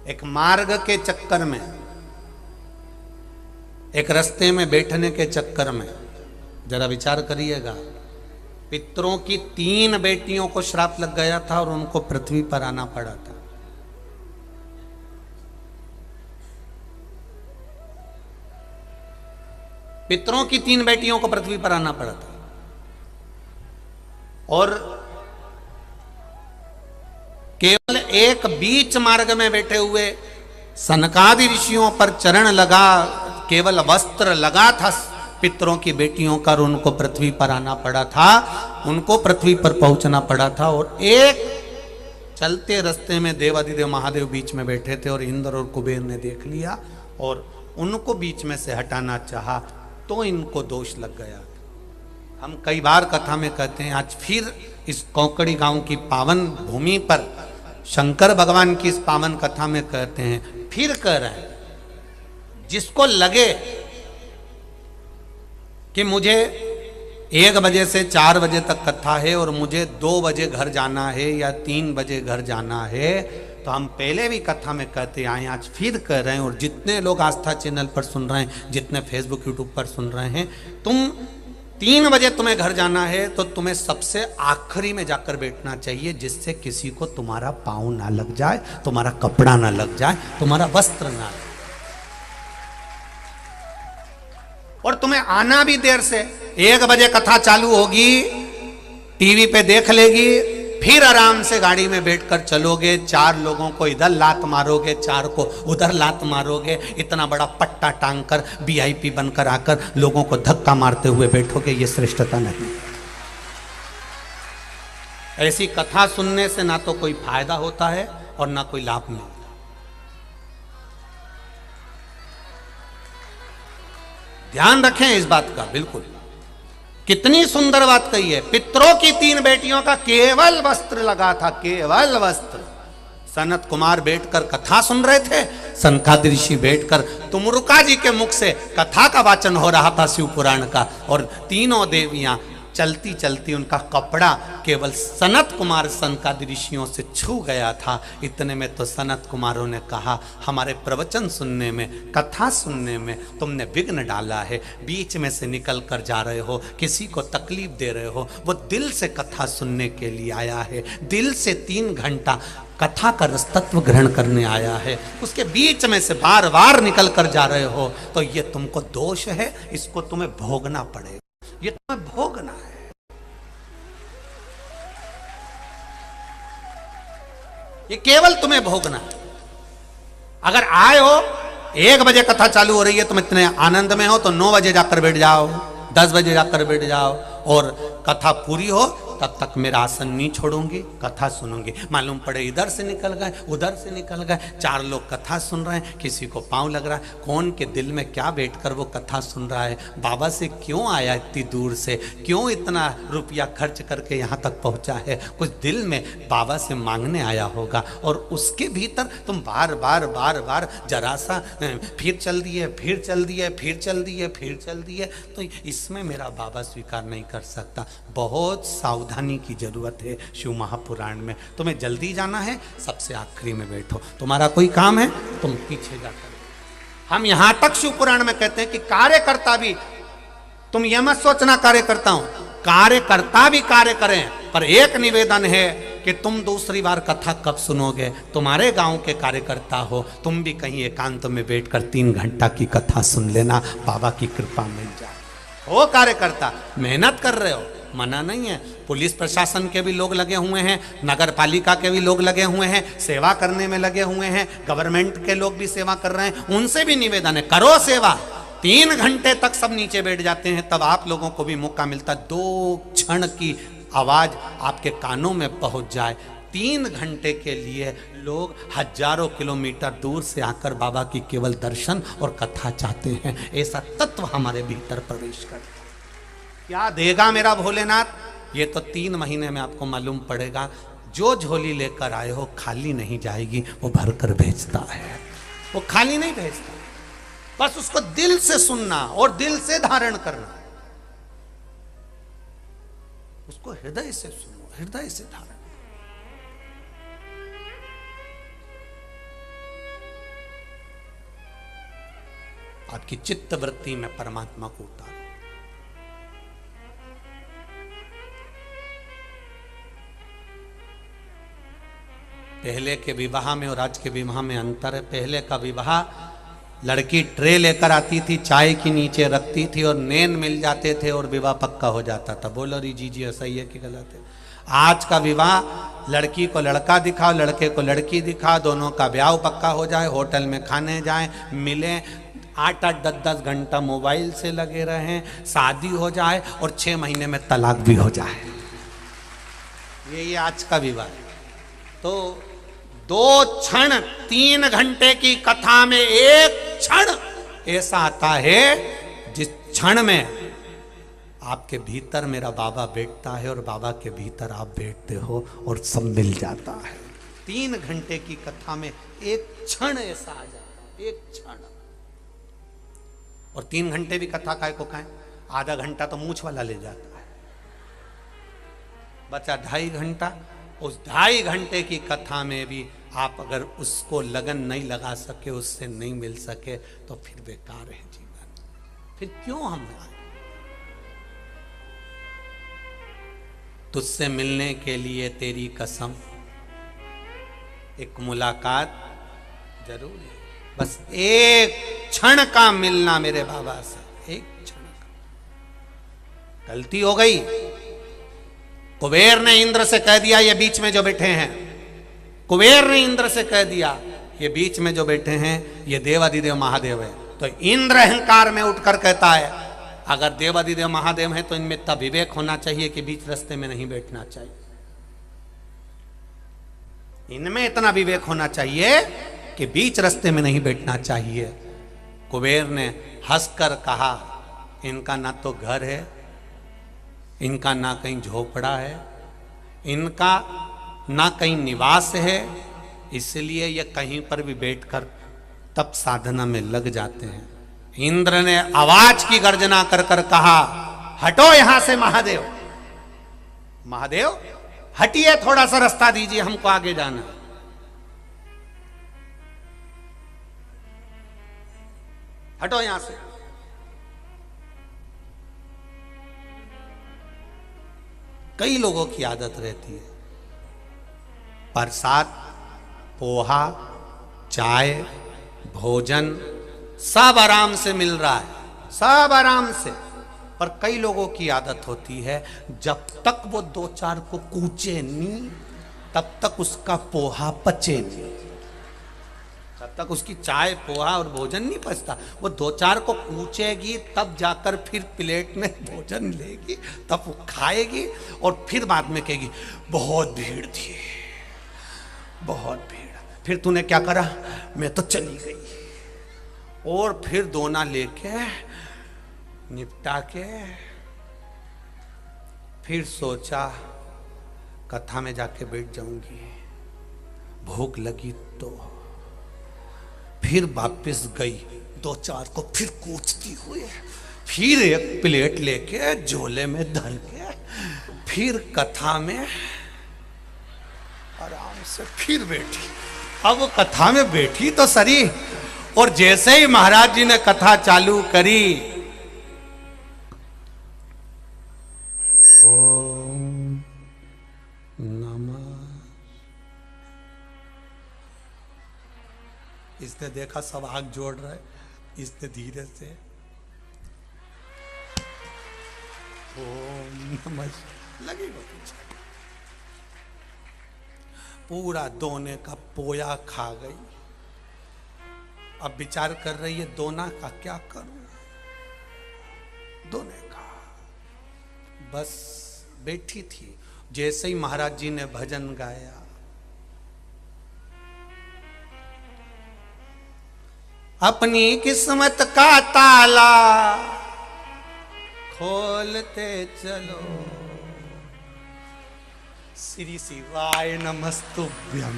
एक मार्ग के चक्कर में, एक रास्ते में बैठने के चक्कर में, जरा विचार करिएगा, पितरों की 3 बेटियों को श्राप लग गया था और उनको पृथ्वी पर आना पड़ा था। पितरों की 3 बेटियों को पृथ्वी पर आना पड़ा था और केवल एक बीच मार्ग में बैठे हुए सनकादि ऋषियों पर चरण लगा, केवल वस्त्र लगा था पितरों की बेटियों का, और उनको पृथ्वी पर आना पड़ा था, उनको पृथ्वी पर पहुंचना पड़ा था। और एक चलते रास्ते में देवाधिदेव महादेव बीच में बैठे थे और इंद्र और कुबेर ने देख लिया और उनको बीच में से हटाना चाहा, तो इनको दोष लग गया। हम कई बार कथा में कहते हैं, आज फिर इस कोंकड़ी गांव की पावन भूमि पर शंकर भगवान की इस पावन कथा में कहते हैं, फिर कह रहे हैं, जिसको लगे कि मुझे 1 बजे से 4 बजे तक कथा है और मुझे 2 बजे घर जाना है या 3 बजे घर जाना है, तो हम पहले भी कथा में कहते आए, आज फिर कह रहे हैं। और जितने लोग आस्था चैनल पर सुन रहे हैं, जितने फेसबुक यूट्यूब पर सुन रहे हैं, तुम 3 बजे तुम्हें घर जाना है तो तुम्हें सबसे आखिरी में जाकर बैठना चाहिए, जिससे किसी को तुम्हारा पाँव ना लग जाए, तुम्हारा कपड़ा ना लग जाए, तुम्हारा वस्त्र ना लगे। और तुम्हें आना भी देर से, 1 बजे कथा चालू होगी, टीवी पे देख लेगी, फिर आराम से गाड़ी में बैठकर चलोगे, 4 लोगों को इधर लात मारोगे, 4 को उधर लात मारोगे, इतना बड़ा पट्टा टांग कर वीआईपी बनकर आकर लोगों को धक्का मारते हुए बैठोगे, ये श्रेष्ठता नहीं। ऐसी कथा सुनने से ना तो कोई फायदा होता है और ना कोई लाभ मिलता। ध्यान रखें इस बात का बिल्कुल। कितनी सुंदर बात कही है। पितरों की 3 बेटियों का केवल वस्त्र लगा था, केवल वस्त्र। सनत कुमार बैठकर कथा सुन रहे थे, सनकादि ऋषि बैठकर तुमरुका जी के मुख से कथा का वाचन हो रहा था शिव पुराण का, और तीनों देवियां चलती चलती उनका कपड़ा केवल सनत कुमार सनकादि ऋषियों से छू गया था। इतने में तो सनत कुमारों ने कहा, हमारे प्रवचन सुनने में, कथा सुनने में तुमने विघ्न डाला है, बीच में से निकल कर जा रहे हो, किसी को तकलीफ दे रहे हो। वो दिल से कथा सुनने के लिए आया है, दिल से 3 घंटा कथा का रसतत्व ग्रहण करने आया है, उसके बीच में से बार बार निकल कर जा रहे हो, तो ये तुमको दोष है, इसको तुम्हें भोगना पड़ेगा, ये तुम्हें भोगना है। ये केवल तुम्हें भोगना है। अगर आए हो 1 बजे कथा चालू हो रही है, तुम इतने आनंद में हो, तो 9 बजे जाकर बैठ जाओ, 10 बजे जाकर बैठ जाओ, और कथा पूरी हो तब तक मेरा आसन नहीं छोड़ूंगी, कथा सुनूंगी। मालूम पड़े इधर से निकल गए, उधर से निकल गए, 4 लोग कथा सुन रहे हैं, किसी को पाँव लग रहा है, कौन के दिल में क्या बैठकर वो कथा सुन रहा है, बाबा से क्यों आया इतनी दूर से, क्यों इतना रुपया खर्च करके यहाँ तक पहुँचा है, कुछ दिल में बाबा से मांगने आया होगा, और उसके भीतर तुम बार बार बार बार जरा सा फिर चल दिए, फिर चल दिए, फिर चल दिए, फिर चल दिए, तो इसमें मेरा बाबा स्वीकार नहीं कर सकता। बहुत सावधानी की जरूरत है शिव महापुराण में। तुम्हें जल्दी जाना है, सबसे आखिरी में बैठो, तुम्हारा कोई काम है तुम पीछे जाकर। हम यहां तक शिव पुराण में कहते हैं कि कार्यकर्ता भी, तुम यह मत सोचना कार्यकर्ता हूं, कार्यकर्ता भी कार्य करें, पर एक निवेदन है कि तुम दूसरी बार कथा कब सुनोगे, तुम्हारे गांव के कार्यकर्ता हो, तुम भी कहीं एकांत में बैठकर 3 घंटा की कथा सुन लेना, बाबा की कृपा मिल जाए। हो कार्यकर्ता, मेहनत कर रहे हो, मना नहीं है, पुलिस प्रशासन के भी लोग लगे हुए हैं, नगर पालिका के भी लोग लगे हुए हैं, सेवा करने में लगे हुए हैं, गवर्नमेंट के लोग भी सेवा कर रहे हैं, उनसे भी निवेदन है करो सेवा। 3 घंटे तक सब नीचे बैठ जाते हैं, तब आप लोगों को भी मौका मिलता है 2 क्षण की आवाज आपके कानों में पहुंच जाए। 3 घंटे के लिए लोग हजारों किलोमीटर दूर से आकर बाबा की केवल दर्शन और कथा चाहते हैं। ऐसा तत्व हमारे भीतर प्रवेश कर, क्या देगा मेरा भोलेनाथ, ये तो 3 महीने में आपको मालूम पड़ेगा। जो झोली लेकर आए हो खाली नहीं जाएगी, वो भर कर भेजता है, वो खाली नहीं भेजता। बस उसको दिल से सुनना और दिल से धारण करना, उसको हृदय से सुनो, हृदय से धारण। आपकी चित्त वृत्ति में परमात्मा को उतारो। पहले के विवाह में और आज के विवाह में अंतर है। पहले का विवाह लड़की ट्रे लेकर आती थी, चाय की नीचे रखती थी और नैन मिल जाते थे और विवाह पक्का हो जाता था। बोलो री जी सही है कि गलत है? आज का विवाह लड़की को लड़का दिखाओ, लड़के को लड़की दिखाओ, दोनों का ब्याह पक्का हो जाए, होटल में खाने जाएं, मिलें, 8-8, 10-10 घंटा मोबाइल से लगे रहें, शादी हो जाए और 6 महीने में तलाक भी हो जाए। ये आज का विवाह है। तो 2 क्षण 3 घंटे की कथा में 1 क्षण ऐसा आता है जिस क्षण में आपके भीतर मेरा बाबा बैठता है और बाबा के भीतर आप बैठते हो और सब मिल जाता है। 3 घंटे की कथा में 1 क्षण ऐसा आ जाता है, 1 क्षण। और 3 घंटे भी कथा काय को खाएं, आधा घंटा तो मूछ वाला ले जाता है, बचा 2.5 घंटा। उस 2.5 घंटे की कथा में भी आप अगर उसको लगन नहीं लगा सके, उससे नहीं मिल सके, तो फिर बेकार है जीवन। फिर क्यों हम आए? तुझसे मिलने के लिए तेरी कसम, एक मुलाकात जरूर है, बस 1 क्षण का मिलना मेरे बाबा से, 1 क्षण का। गलती हो गई, कुबेर ने इंद्र से कह दिया ये बीच में जो बैठे हैं, कुबेर ने इंद्र से कह दिया ये बीच में जो बैठे हैं ये देवाधिदेव महादेव है। तो इंद्र अहंकार में उठकर कहता है अगर देवाधिदेव महादेव है तो इनमें इतना विवेक होना चाहिए कि बीच रास्ते में नहीं बैठना चाहिए, इनमें इतना विवेक होना चाहिए कि बीच रास्ते में नहीं बैठना चाहिए। कुबेर ने हंसकर कहा इनका ना तो घर है, इनका ना कहीं झोपड़ा है, इनका ना कहीं निवास है, इसलिए ये कहीं पर भी बैठकर तप साधना में लग जाते हैं। इंद्र ने आवाज की गर्जना कर कर कहा, हटो यहां से महादेव, महादेव हटिए, थोड़ा सा रास्ता दीजिए, हमको आगे जाना। हटो यहां से। कई लोगों की आदत रहती है, प्रसाद, पोहा, चाय, भोजन सब आराम से मिल रहा है, सब आराम से, पर कई लोगों की आदत होती है जब तक वो दो चार को कूचे नहीं तब तक उसका पोहा पचे नहीं, जब तक उसकी चाय पोहा और भोजन नहीं पचता। वो दो चार को कूचेगी तब जाकर फिर प्लेट में भोजन लेगी, तब वो खाएगी और फिर बाद में कहेगी बहुत भीड़ थी, बहुत भीड़। फिर तूने क्या करा, मैं तो चली गई, और फिर दोना लेके निपटा के फिर सोचा कथा में जाके बैठ जाऊंगी, भूख लगी तो फिर वापस गई, दो चार को फिर कूचती हुई, फिर एक प्लेट लेके झोले में धर के फिर कथा में आराम से फिर बैठी। अब वो कथा में बैठी तो सरी, और जैसे ही महाराज जी ने कथा चालू करी, ओम नमः, इसने देखा सब आग जोड़ रहे, इसने धीरे से ओम नमः लगी, पूरा दोने का पोया खा गई। अब विचार कर रही है दोना का क्या करूं, दोने का। बस बैठी थी, जैसे ही महाराज जी ने भजन गाया, अपनी किस्मत का ताला खोलते चलो, श्री शिवाय नमस्तुभ्यं।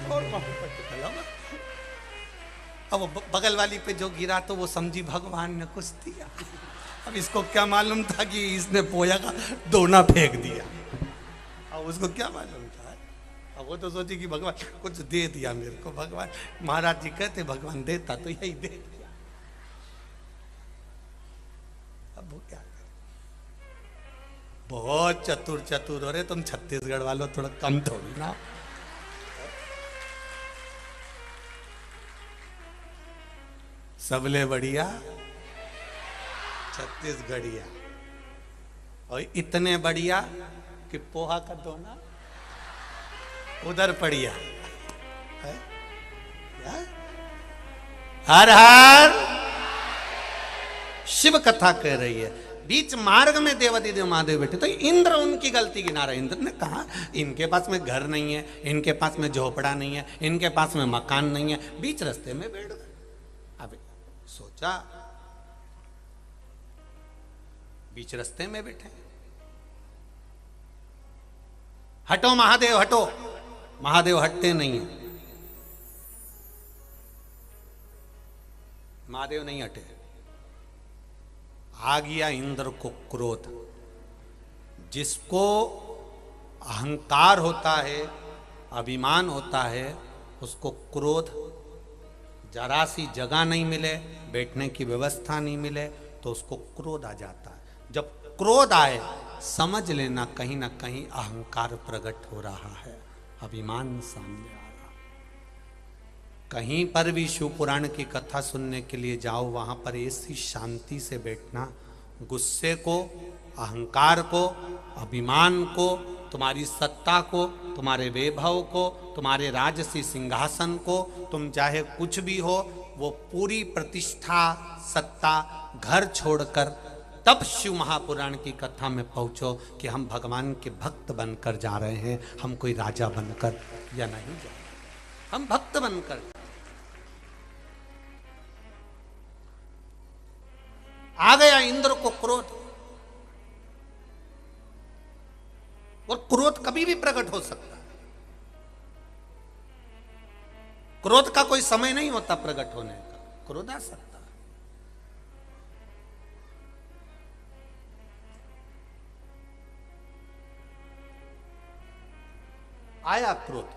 और अब वो बगल वाली पे जो गिरा तो वो समझी भगवान ने कुछ दिया। अब इसको क्या मालूम था कि इसने पोया का दोना फेंक दिया, अब उसको क्या मालूम था। अब वो तो सोची कि भगवान कुछ दे दिया मेरे को, भगवान महाराज जी कहते भगवान देता तो यही दे दिया। अब वो क्या करे, बहुत चतुर चतुर हो रहे तुम छत्तीसगढ़ वालों, थोड़ा कम थोड़ी ना। सबले बढ़िया छत्तीसगढ़िया, और इतने बढ़िया कि पोहा का दोना उधर पड़िया। हर हर शिव कथा कह रही है, बीच मार्ग में देवादिदेव महादेव बैठे, तो इंद्र उनकी गलती गिना रहा है। इंद्र ने कहा इनके पास में घर नहीं है, इनके पास में झोपड़ा नहीं है, इनके पास में मकान नहीं है, बीच रास्ते में बैठ गए। अब सोचा बीच रास्ते में बैठे, हटो महादेव हटो, महादेव हटते नहीं है, महादेव नहीं हटे। आ गया इंद्र को क्रोध। जिसको अहंकार होता है, अभिमान होता है, उसको क्रोध, जरा सी जगह नहीं मिले, बैठने की व्यवस्था नहीं मिले तो उसको क्रोध आ जाता है। जब क्रोध आए समझ लेना कहीं ना कहीं अहंकार प्रकट हो रहा है, अभिमान सामने आ रहा। कहीं पर भी शिव पुराण की कथा सुनने के लिए जाओ, वहां पर ऐसी शांति से बैठना, गुस्से को, अहंकार को, अभिमान को, तुम्हारी सत्ता को, तुम्हारे वैभव को, तुम्हारे राजसी सिंहासन को, तुम चाहे कुछ भी हो, वो पूरी प्रतिष्ठा सत्ता घर छोड़कर तब शिव महापुराण की कथा में पहुंचो कि हम भगवान के भक्त बनकर जा रहे हैं, हम कोई राजा बनकर या नहीं जा रहे, हम भक्त बनकर। आ गया इंद्र को क्रोध, और क्रोध कभी भी प्रकट हो सकता है। क्रोध का कोई समय नहीं होता प्रकट होने का, क्रोध आ सकता। आया क्रोध,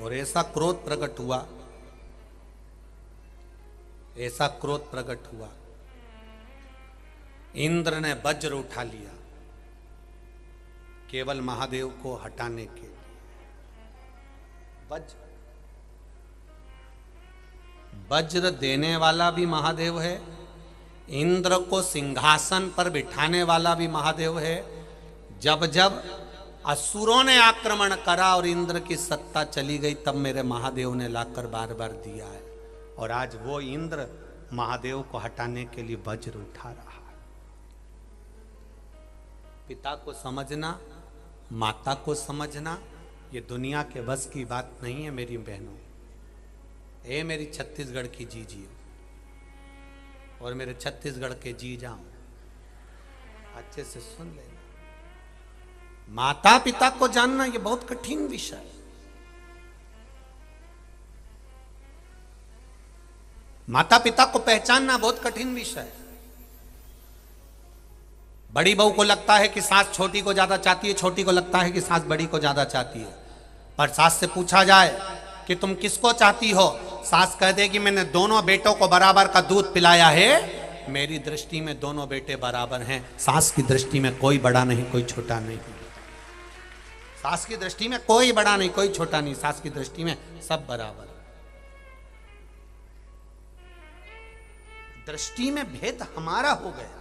और ऐसा क्रोध प्रकट हुआ, ऐसा क्रोध प्रकट हुआ, इंद्र ने वज्र उठा लिया केवल महादेव को हटाने के लिए। वज्र देने वाला भी महादेव है, इंद्र को सिंहासन पर बिठाने वाला भी महादेव है। जब जब असुरों ने आक्रमण करा और इंद्र की सत्ता चली गई, तब मेरे महादेव ने लाकर बार बार दिया है। और आज वो इंद्र महादेव को हटाने के लिए वज्र उठा रहा है। पिता को समझना, माता को समझना, ये दुनिया के बस की बात नहीं है मेरी बहनों। ए मेरी छत्तीसगढ़ की जीजियो और मेरे छत्तीसगढ़ के जी जाओ, अच्छे से सुन लेना। माता पिता को जानना ये बहुत कठिन विषय है। माता पिता को पहचानना बहुत कठिन विषय है। बड़ी बहू को लगता है कि सास छोटी को ज्यादा चाहती है, छोटी को लगता है कि सास बड़ी को ज्यादा चाहती है। पर सास से पूछा जाए कि तुम किसको चाहती हो, सास कह दे कि मैंने दोनों बेटों को बराबर का दूध पिलाया है, मेरी दृष्टि में दोनों बेटे बराबर हैं। सास की दृष्टि में कोई बड़ा नहीं, कोई छोटा नहीं। सास की दृष्टि में कोई बड़ा नहीं, कोई छोटा नहीं, सास की दृष्टि में सब बराबर। दृष्टि में भेद हमारा हो गया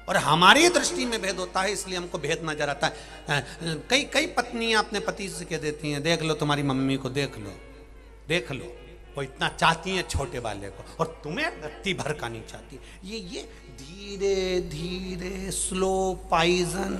और हमारी दृष्टि में भेद होता है, इसलिए हमको भेद नजर आता है। कई पत्नियां अपने पति से कह देती हैं, देख लो तुम्हारी मम्मी को, देख लो वो इतना चाहती है छोटे वाले को और तुम्हें रत्ती भर का नहीं चाहती। ये धीरे धीरे स्लो पॉइजन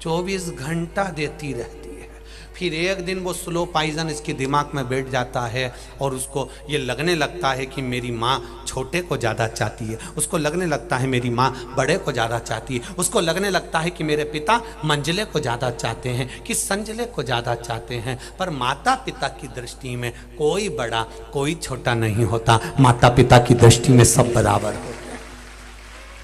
24 घंटा देती रहती है। फिर एक दिन वो स्लो पॉइजन इसके दिमाग में बैठ जाता है और उसको ये लगने लगता है कि मेरी माँ छोटे को ज़्यादा चाहती है, उसको लगने लगता है मेरी माँ बड़े को ज़्यादा चाहती है, उसको लगने लगता है कि मेरे पिता मंझले को ज़्यादा चाहते हैं कि संजले को ज़्यादा चाहते हैं। पर माता पिता की दृष्टि में कोई बड़ा कोई छोटा नहीं होता, माता पिता की दृष्टि में सब बराबर होते हैं।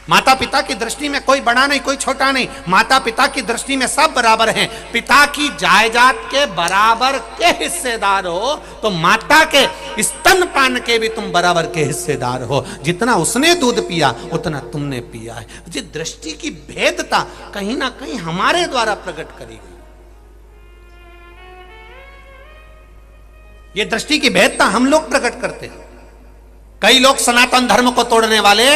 माता पिता की दृष्टि में कोई बड़ा नहीं, कोई छोटा नहीं, माता पिता की दृष्टि में सब बराबर हैं। पिता की जायदाद के बराबर के हिस्सेदार हो तो माता के स्तनपान के भी तुम बराबर के हिस्सेदार हो। जितना उसने दूध पिया उतना तुमने पिया है। ये दृष्टि की भेदता कहीं ना कहीं हमारे द्वारा प्रकट करी गई। ये दृष्टि की भेदता हम लोग प्रकट करते हैं। कई लोग सनातन धर्म को तोड़ने वाले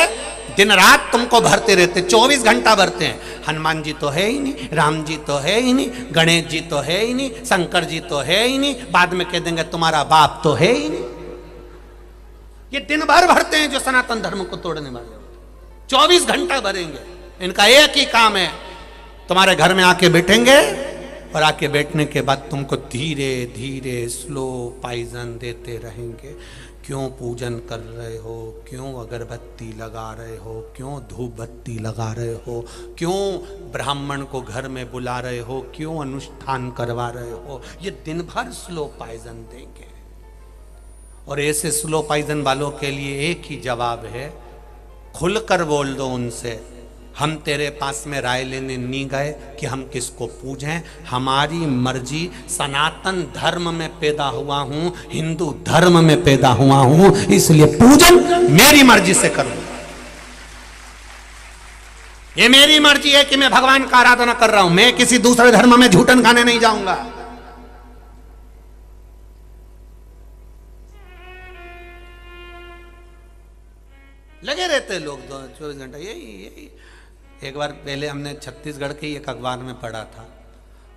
दिन रात तुमको भरते रहते, 24 घंटा भरते हैं। हनुमान जी तो है ही नहीं, राम जी तो है ही नहीं, गणेश जी तो है ही नहीं, शंकर जी तो है ही नहीं, बाद में कह देंगे तुम्हारा बाप तो है ही नहीं। ये दिन भर भरते हैं जो सनातन धर्म को तोड़ने वाले होते, 24 घंटा भरेंगे। इनका एक ही काम है, तुम्हारे घर में आके बैठेंगे और आके बैठने के बाद तुमको धीरे धीरे स्लो पॉइजन देते रहेंगे। क्यों पूजन कर रहे हो, क्यों अगरबत्ती लगा रहे हो, क्यों धूप बत्ती लगा रहे हो, क्यों ब्राह्मण को घर में बुला रहे हो, क्यों अनुष्ठान करवा रहे हो। ये दिन भर स्लो पॉइजन देंगे। और ऐसे स्लो पॉइजन वालों के लिए एक ही जवाब है, खुलकर बोल दो उनसे, हम तेरे पास में राय लेने नहीं गए कि हम किसको पूजें, हमारी मर्जी। सनातन धर्म में पैदा हुआ हूं, हिंदू धर्म में पैदा हुआ हूं, इसलिए पूजन मेरी मर्जी से करूंगा। ये मेरी मर्जी है कि मैं भगवान का आराधना कर रहा हूं, मैं किसी दूसरे धर्म में झूठन खाने नहीं जाऊंगा। लगे रहते लोग 24 घंटा यही। एक बार पहले हमने छत्तीसगढ़ के एक अखबार में पढ़ा था,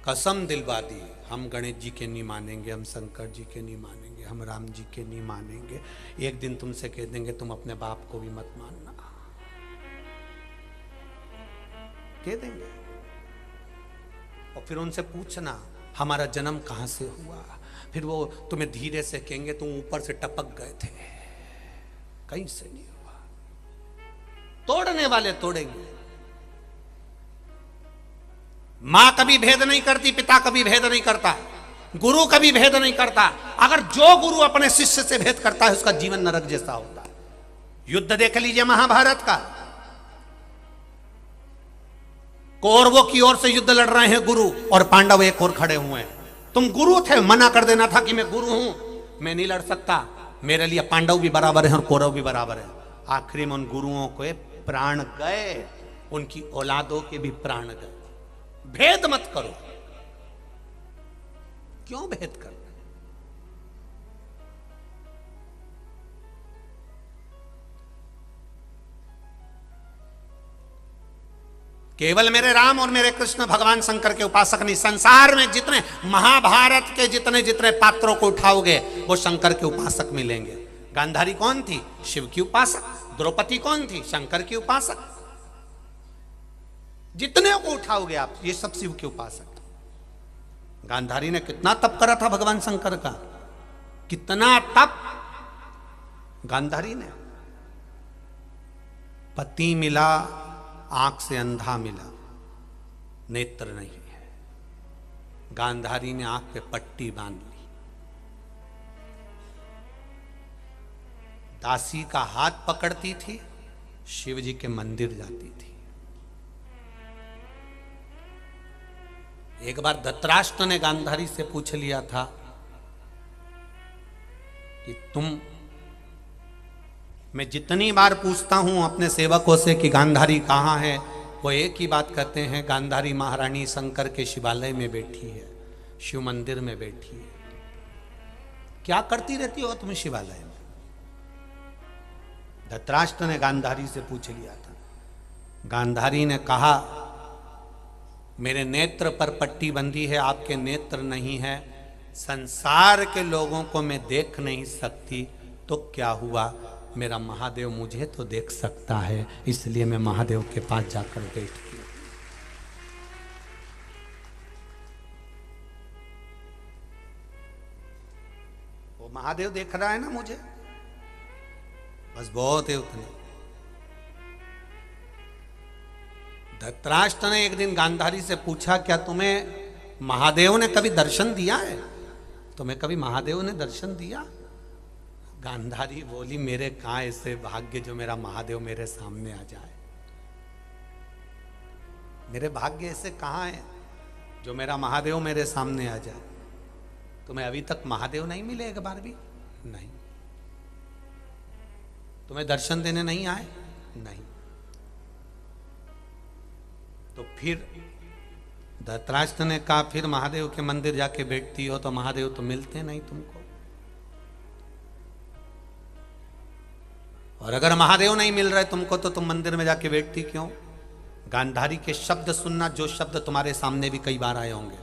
कसम दिलवा दी, हम गणेश जी के नहीं मानेंगे, हम शंकर जी के नहीं मानेंगे, हम राम जी के नहीं मानेंगे। एक दिन तुमसे कह देंगे तुम अपने बाप को भी मत मानना, कह देंगे। और फिर उनसे पूछना हमारा जन्म कहाँ से हुआ, फिर वो तुम्हें धीरे से कहेंगे तुम ऊपर से टपक गए थे, कहीं से नहीं हुआ। तोड़ने वाले तोड़ेंगे, मां कभी भेद नहीं करती, पिता कभी भेद नहीं करता, गुरु कभी भेद नहीं करता। अगर जो गुरु अपने शिष्य से भेद करता है उसका जीवन नरक जैसा होता है। युद्ध देख लीजिए महाभारत का, कौरवों की ओर से युद्ध लड़ रहे हैं गुरु, और पांडव एक और खड़े हुए हैं। तुम गुरु थे, मना कर देना था कि मैं गुरु हूं, मैं नहीं लड़ सकता, मेरे लिए पांडव भी बराबर है और कौरव भी बराबर है। आखिरी में उन गुरुओं के प्राण गए, उनकी औलादों के भी प्राण गए। भेद मत करो। क्यों भेद करना? केवल मेरे राम और मेरे कृष्ण भगवान शंकर के उपासक नहीं, संसार में जितने महाभारत के जितने जितने पात्रों को उठाओगे वो शंकर के उपासक मिलेंगे। गांधारी कौन थी? शिव की उपासक। द्रौपदी कौन थी? शंकर की उपासक। जितने को उठाओगे आप, ये सब शिव के उपासक। गांधारी ने कितना तप करा था भगवान शंकर का, कितना तप। गांधारी ने पति मिला, आंख से अंधा मिला, नेत्र नहीं है। गांधारी ने आंख पे पट्टी बांध ली, दासी का हाथ पकड़ती थी, शिव जी के मंदिर जाती थी। एक बार धृतराष्ट्र ने गांधारी से पूछ लिया था कि मैं जितनी बार पूछता हूं अपने सेवकों से कि गांधारी कहां है, वो एक ही बात कहते हैं, गांधारी महारानी शंकर के शिवालय में बैठी है, शिव मंदिर में बैठी है। क्या करती रहती हो तुम शिवालय में? धृतराष्ट्र ने गांधारी से पूछ लिया था। गांधारी ने कहा, मेरे नेत्र पर पट्टी बंधी है, आपके नेत्र नहीं है, संसार के लोगों को मैं देख नहीं सकती, तो क्या हुआ, मेरा महादेव मुझे तो देख सकता है, इसलिए मैं महादेव के पास जाकर बैठती हूं। वो महादेव देख रहा है ना मुझे, बस बहुत है उतने। धृतराष्ट्र ने एक दिन गांधारी से पूछा, क्या तुम्हें महादेव ने कभी दर्शन दिया है? तुम्हें कभी महादेव ने दर्शन दिया? गांधारी बोली, मेरे कहां ऐसे भाग्य जो मेरा महादेव मेरे सामने आ जाए। मेरे भाग्य ऐसे कहां है जो मेरा महादेव मेरे सामने आ जाए। तुम्हें अभी तक महादेव नहीं मिले एक बार भी? नहीं। तुम्हें दर्शन देने नहीं आए? नहीं। तो फिर धृतराष्ट्र ने कहा, फिर महादेव के मंदिर जाके बैठती हो तो महादेव तो मिलते नहीं तुमको, और अगर महादेव नहीं मिल रहे तुमको तो तुम मंदिर में जाके बैठती क्यों? गांधारी के शब्द सुनना, जो शब्द तुम्हारे सामने भी कई बार आए होंगे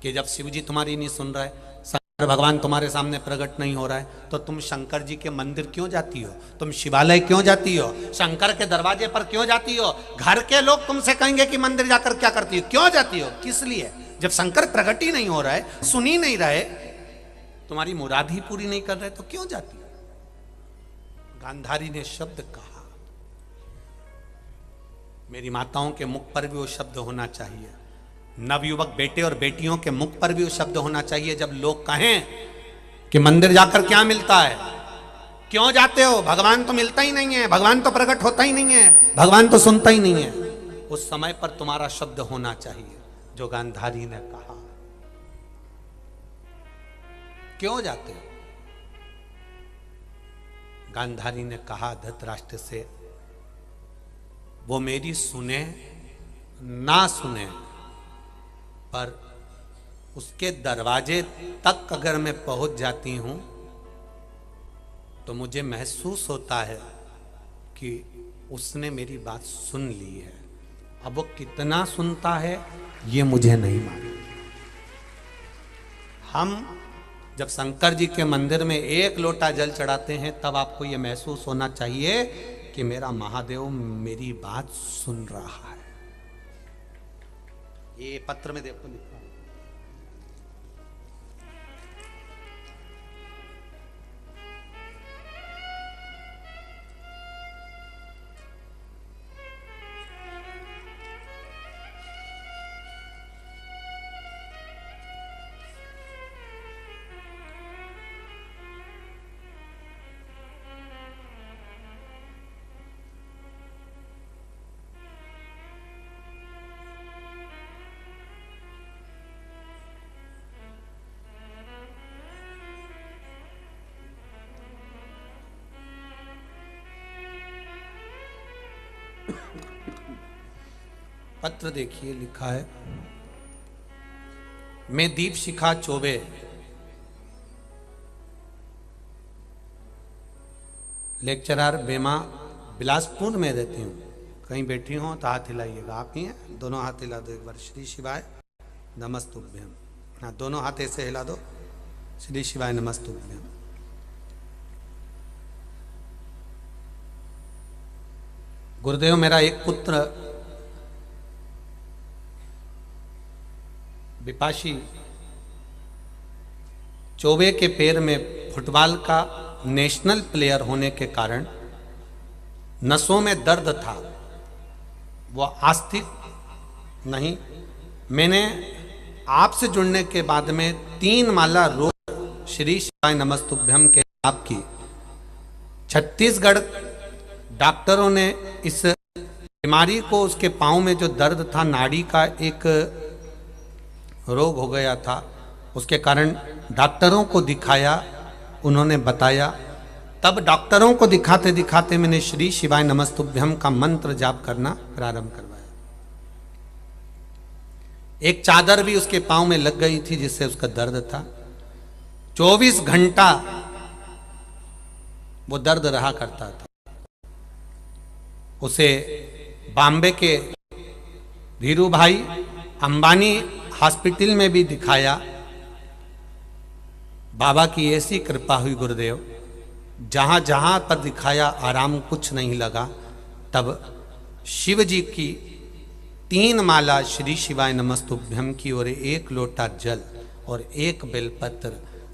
कि जब शिव जी तुम्हारी नहीं सुन रहे, शंकर भगवान तुम्हारे सामने प्रकट नहीं हो रहा है, तो तुम शंकर जी के मंदिर क्यों जाती हो? तुम शिवालय क्यों जाती हो? शंकर के दरवाजे पर क्यों जाती हो? घर के लोग तुमसे कहेंगे कि मंदिर जाकर क्या करती हो? क्यों जाती हो? किस लिए? जब शंकर प्रकट ही नहीं हो रहा है, सुन ही नहीं रहे, तुम्हारी मुराद ही पूरी नहीं कर रहे, तो क्यों जाती हो? गांधारी ने शब्द कहा, मेरी माताओं के मुख पर भी वो शब्द होना चाहिए, नवयुवक बेटे और बेटियों के मुख पर भी वो शब्द होना चाहिए। जब लोग कहें कि मंदिर जाकर क्या मिलता है, क्यों जाते हो, भगवान तो मिलता ही नहीं है, भगवान तो प्रकट होता ही नहीं है, भगवान तो सुनता ही नहीं है, उस समय पर तुम्हारा शब्द होना चाहिए जो गांधारी ने कहा। क्यों जाते हो? गांधारी ने कहा धृतराष्ट्र से, वो मेरी सुने ना सुने, पर उसके दरवाजे तक अगर मैं पहुंच जाती हूं तो मुझे महसूस होता है कि उसने मेरी बात सुन ली है। अब वो कितना सुनता है ये मुझे नहीं मालूम। हम जब शंकर जी के मंदिर में एक लोटा जल चढ़ाते हैं तब आपको यह महसूस होना चाहिए कि मेरा महादेव मेरी बात सुन रहा है। ये पत्र में देखो लिखा है। पत्र देखिए, लिखा है, मैं दीपशिखा चौबे लेक्चरर बेमा बिलासपुर में रहती हूँ। कहीं बैठी हो तो हाथ हिलाइएगा। आप ही हैं? दोनों हाथ हिला दो एक बार। श्री शिवाय नमस्तुभ्यम। हाँ, दोनों हाथ ऐसे हिला दो। श्री शिवाय नमस्तुभ्यम। गुरुदेव, मेरा एक पुत्र विपाशी चौबे के पैर में फुटबॉल का नेशनल प्लेयर होने के कारण नसों में दर्द था। वो आस्तिक नहीं। मैंने आपसे जुड़ने के बाद में 3 माला रोज श्री शिवाय नमस्तुभ्यम के जाप की। छत्तीसगढ़ डॉक्टरों ने इस बीमारी को, उसके पांव में जो दर्द था, नाड़ी का एक रोग हो गया था, उसके कारण डॉक्टरों को दिखाया। उन्होंने बताया, तब डॉक्टरों को दिखाते दिखाते मैंने श्री शिवाय नमस्तुभ्यम का मंत्र जाप करना प्रारंभ करवाया। एक चादर भी उसके पांव में लग गई थी जिससे उसका दर्द था। 24 घंटा वो दर्द रहा करता था। उसे बॉम्बे के धीरू भाई अंबानी हॉस्पिटल में भी दिखाया। बाबा की ऐसी कृपा हुई गुरुदेव, जहां जहां पर दिखाया आराम कुछ नहीं लगा। तब शिव जी की 3 माला श्री शिवाय नमस्तुभ्यम की और 1 लोटा जल और 1 बेलपत्र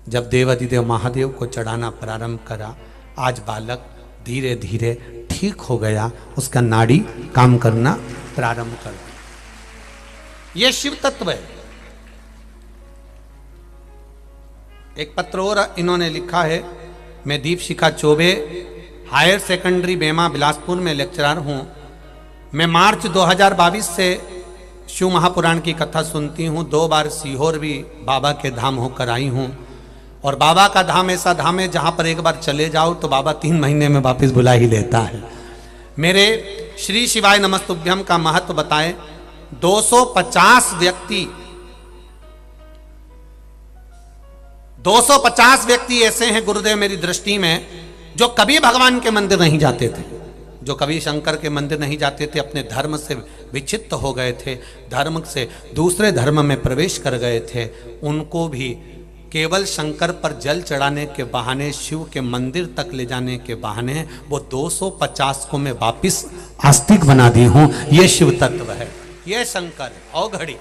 जब देवाधिदेव महादेव को चढ़ाना प्रारंभ करा, आज बालक धीरे धीरे ठीक हो गया। उसका नाड़ी काम करना प्रारंभ कर दिया। यह शिव तत्व है। एक पत्र और इन्होंने लिखा है, मैं दीपशिखा चौबे हायर सेकेंडरी बेमा बिलासपुर में लेक्चरर हूँ। मैं मार्च 2022 से शिव महापुराण की कथा सुनती हूँ। 2 बार सीहोर भी बाबा के धाम होकर आई हूँ। और बाबा का धाम ऐसा धाम है जहाँ पर एक बार चले जाओ तो बाबा 3 महीने में वापस बुला ही लेता है। मेरे श्री शिवाय नमस्तुभ्यम का महत्व बताएं। 250 व्यक्ति ऐसे हैं गुरुदेव मेरी दृष्टि में, जो कभी भगवान के मंदिर नहीं जाते थे, जो कभी शंकर के मंदिर नहीं जाते थे, अपने धर्म से विचित्त हो गए थे, धर्म से दूसरे धर्म में प्रवेश कर गए थे। उनको भी केवल शंकर पर जल चढ़ाने के बहाने, शिव के मंदिर तक ले जाने के बहाने वो 250 को मैं वापिस आस्तिक बना दी हूं। ये शिव तत्व है, ये शंकर है। और घड़ी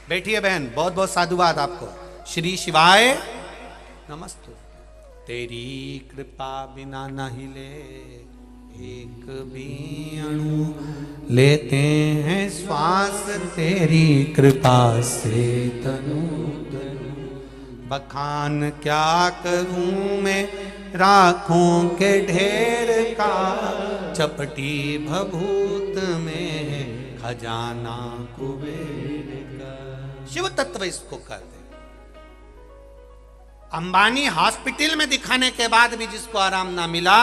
बैठिए बहन, बहुत बहुत साधुवाद आपको। श्री शिवाय नमस्तु। तेरी कृपा बिना नहीं ले एक भी अणु, लेते हैं श्वास तेरी कृपा से तनु तनु। बखान क्या करूं मैं राखों के ढेर का, चपटी भभूत में खजाना कुबेर का। शिव तत्व इसको कहते। अंबानी हॉस्पिटल में दिखाने के बाद भी जिसको आराम ना मिला,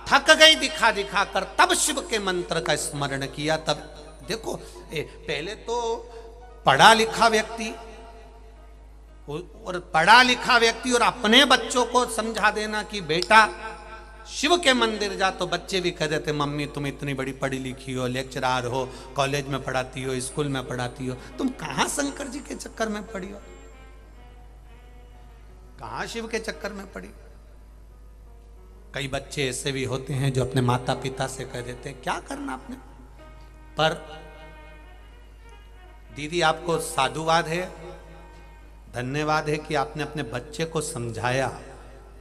थक गई दिखा दिखा कर, तब शिव के मंत्र का स्मरण किया। तब देखो, पहले तो पढ़ा लिखा व्यक्ति और अपने बच्चों को समझा देना कि बेटा शिव के मंदिर जा, तो बच्चे भी कह देते मम्मी तुम इतनी बड़ी पढ़ी लिखी हो, लेक्चरर हो, कॉलेज में पढ़ाती हो, स्कूल में पढ़ाती हो, तुम कहां शंकर जी के चक्कर में पड़ी हो, कहां शिव के चक्कर में पड़ी। कई बच्चे ऐसे भी होते हैं जो अपने माता पिता से कह देते हैं क्या करना आपने। पर दीदी आपको साधुवाद है, धन्यवाद है कि आपने अपने बच्चे को समझाया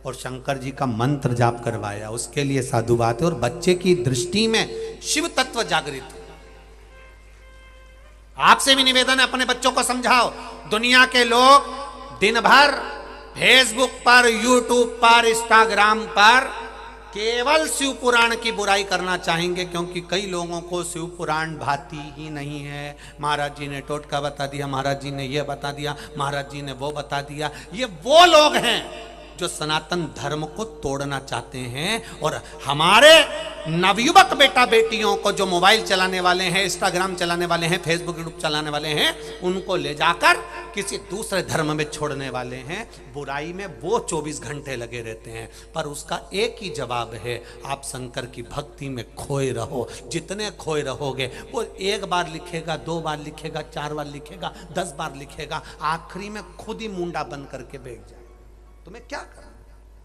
और शंकर जी का मंत्र जाप करवाया, उसके लिए साधुवाद है। और बच्चे की दृष्टि में शिव तत्व जागृत है। आपसे भी निवेदन है, अपने बच्चों को समझाओ। दुनिया के लोग दिन भर फेसबुक पर, यूट्यूब पर, इंस्टाग्राम पर केवल शिव पुराण की बुराई करना चाहेंगे, क्योंकि कई लोगों को शिव पुराण भाती ही नहीं है। महाराज जी ने टोटका बता दिया, महाराज जी ने यह बता दिया, महाराज जी ने वो बता दिया। ये वो लोग हैं जो सनातन धर्म को तोड़ना चाहते हैं। और हमारे नवयुवक बेटा बेटियों को जो मोबाइल चलाने वाले हैं, इंस्टाग्राम चलाने वाले हैं, फेसबुक यूट्यूब चलाने वाले हैं, उनको ले जाकर किसी दूसरे धर्म में छोड़ने वाले हैं। बुराई में वो 24 घंटे लगे रहते हैं। पर उसका एक ही जवाब है, आप शंकर की भक्ति में खोए रहो। जितने खोए रहोगे, वो एक बार लिखेगा, 2 बार लिखेगा, 4 बार लिखेगा, 10 बार लिखेगा, आखिरी में खुद ही मुंडा बंद करके बैठ जाए। तुम्हें क्या करना?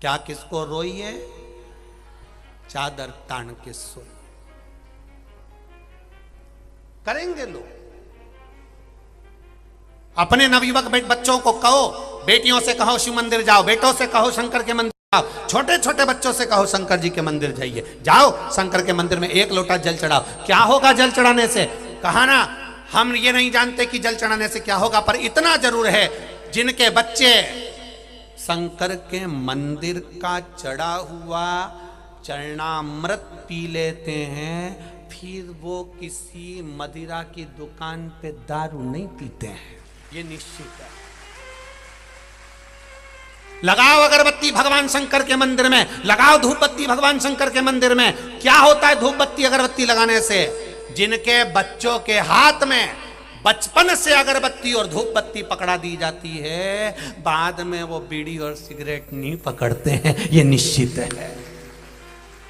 क्या किसको रोइए? चादर तान के सोइए। करेंगे लोग। अपने नवयुवक बच्चों को कहो, बेटियों से कहो शिव मंदिर जाओ, बेटों से कहो शंकर के मंदिर जाओ, छोटे छोटे बच्चों से कहो शंकर जी के मंदिर जाइए। जाओ शंकर के मंदिर में 1 लोटा जल चढ़ाओ। क्या होगा जल चढ़ाने से? कहा ना, हम ये नहीं जानते कि जल चढ़ाने से क्या होगा, पर इतना जरूर है, जिनके बच्चे शंकर के मंदिर का चढ़ा हुआ चरणामृत पी लेते हैं, फिर वो किसी मदिरा की दुकान पे दारू नहीं पीते हैं, ये निश्चित है। लगाओ अगरबत्ती भगवान शंकर के मंदिर में, लगाओ धूप बत्ती भगवान शंकर के मंदिर में। क्या होता है धूप बत्ती अगरबत्ती लगाने से? जिनके बच्चों के हाथ में बचपन से अगरबत्ती और धूप बत्ती पकड़ा दी जाती है, बाद में वो बीड़ी और सिगरेट नहीं पकड़ते हैं, ये निश्चित है।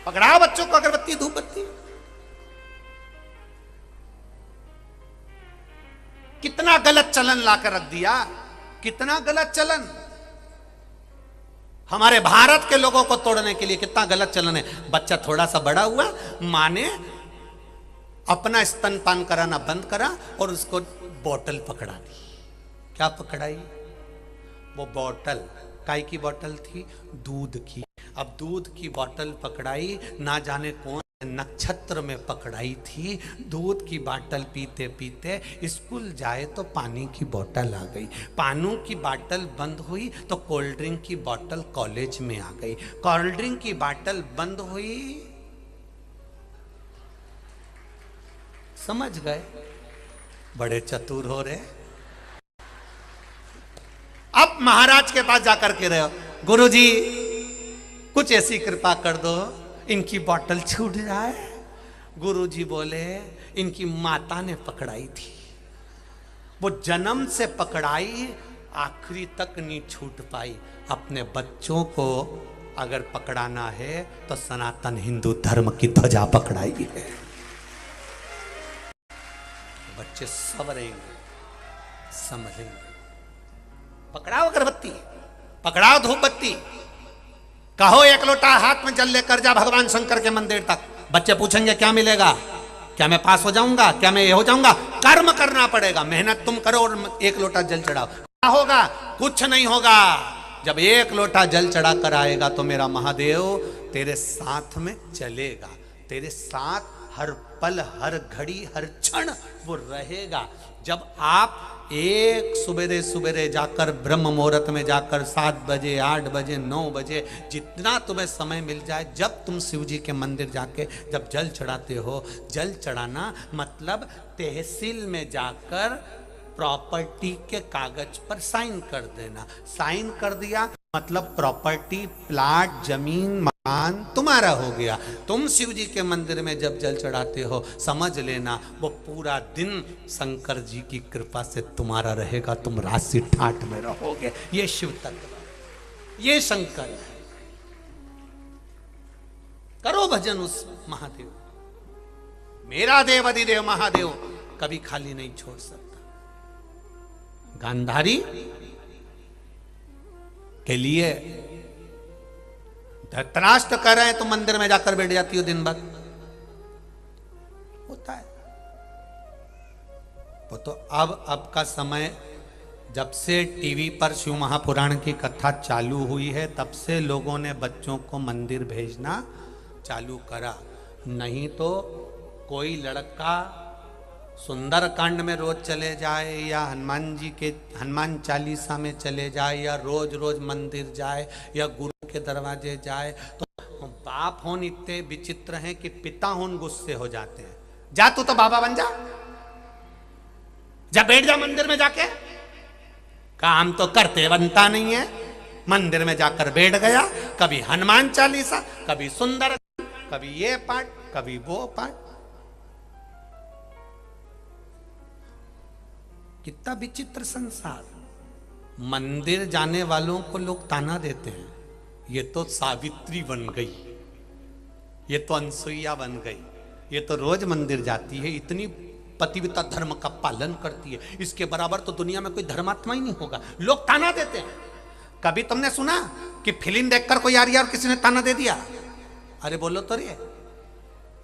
पकड़ाओ बच्चों को अगरबत्ती धूप बत्ती। कितना गलत चलन लाकर रख दिया, कितना गलत चलन। हमारे भारत के लोगों को तोड़ने के लिए कितना गलत चलन है। बच्चा थोड़ा सा बड़ा हुआ, मां ने अपना स्तनपान कराना बंद करा और उसको बोतल पकड़ा दी। क्या पकड़ाई? वो बोतल काय की बोतल थी? दूध की। अब दूध की बोतल पकड़ाई, ना जाने कौन नक्षत्र में पकड़ाई थी। दूध की बोतल पीते पीते स्कूल जाए तो पानी की बोतल आ गई, पानी की बोतल बंद हुई तो कोल्ड ड्रिंक की बोतल कॉलेज में आ गई, कोल्ड ड्रिंक की बोतल बंद हुई। समझ गए? बड़े चतुर हो रहे। अब महाराज के पास जाकर के रहे हो, गुरुजी कुछ ऐसी कृपा कर दो, इनकी बोतल छूट जाए। गुरुजी बोले, इनकी माता ने पकड़ाई थी, वो जन्म से पकड़ाई, आखिरी तक नहीं छूट पाई। अपने बच्चों को अगर पकड़ाना है तो सनातन हिंदू धर्म की ध्वजा पकड़ाई है। बच्चे संवरेंगे, समझेंगे। पकड़ाओ अगरबत्ती, पकड़ाओ धूप बत्ती, कहो 1 लोटा हाथ में जल लेकर जा भगवान शंकर के मंदिर तक। बच्चे पूछेंगे क्या मिलेगा? क्या मैं पास हो जाऊंगा? क्या मैं ये हो जाऊंगा? कर्म करना पड़ेगा, मेहनत तुम करो और 1 लोटा जल चढ़ाओ। क्या होगा? कुछ नहीं होगा। जब 1 लोटा जल चढ़ा कर आएगा तो मेरा महादेव तेरे साथ में चलेगा, तेरे साथ हर पल, हर घड़ी, हर क्षण वो रहेगा। जब आप एक सुबेरे सुबेरे जाकर ब्रह्म मुहूर्त में जाकर 7 बजे, 8 बजे, 9 बजे, जितना तुम्हें समय मिल जाए, जब तुम शिव जी के मंदिर जाके जब जल चढ़ाते हो, जल चढ़ाना मतलब तहसील में जाकर प्रॉपर्टी के कागज पर साइन कर देना। साइन कर दिया मतलब प्रॉपर्टी, प्लाट, जमीन, मकान तुम्हारा हो गया। तुम शिव जी के मंदिर में जब जल चढ़ाते हो, समझ लेना वो पूरा दिन शंकर जी की कृपा से तुम्हारा रहेगा, तुम राशि ठाट में रहोगे। ये शिव तत्व, ये शंकर है। करो भजन उस महादेव, मेरा देव अधिदेव महादेव कभी खाली नहीं छोड़ सकता। गांधारी के लिए धृतराष्ट्र कह रहे हैं तो मंदिर में जाकर बैठ जाती हो दिन भर, होता है वो तो। अब का समय, जब से टीवी पर शिव महापुराण की कथा चालू हुई है, तब से लोगों ने बच्चों को मंदिर भेजना चालू करा। नहीं तो कोई लड़का सुंदर कांड में रोज चले जाए, या हनुमान जी के हनुमान चालीसा में चले जाए, या रोज रोज मंदिर जाए, या गुरु के दरवाजे जाए, तो बाप होन इतने विचित्र हैं कि पिता होन गुस्से हो जाते हैं। जा तू तो बाबा बन जा, जा बैठ जा मंदिर में जाके, काम तो करते बनता नहीं है। मंदिर में जाकर बैठ गया, कभी हनुमान चालीसा, कभी सुंदर, कभी ये पाठ, कभी वो पाठ। कितना विचित्र संसार। मंदिर जाने वालों को लोग ताना देते हैं, ये तो सावित्री बन गई, ये तो अनसुईया बन गई, ये तो रोज मंदिर जाती है, इतनी पतिव्रता धर्म का पालन करती है, इसके बराबर तो दुनिया में कोई धर्मात्मा ही नहीं होगा। लोग ताना देते हैं। कभी तुमने सुना कि फिल्म देखकर कोई आ रही है और किसी ने ताना दे दिया? अरे बोलो तो रे,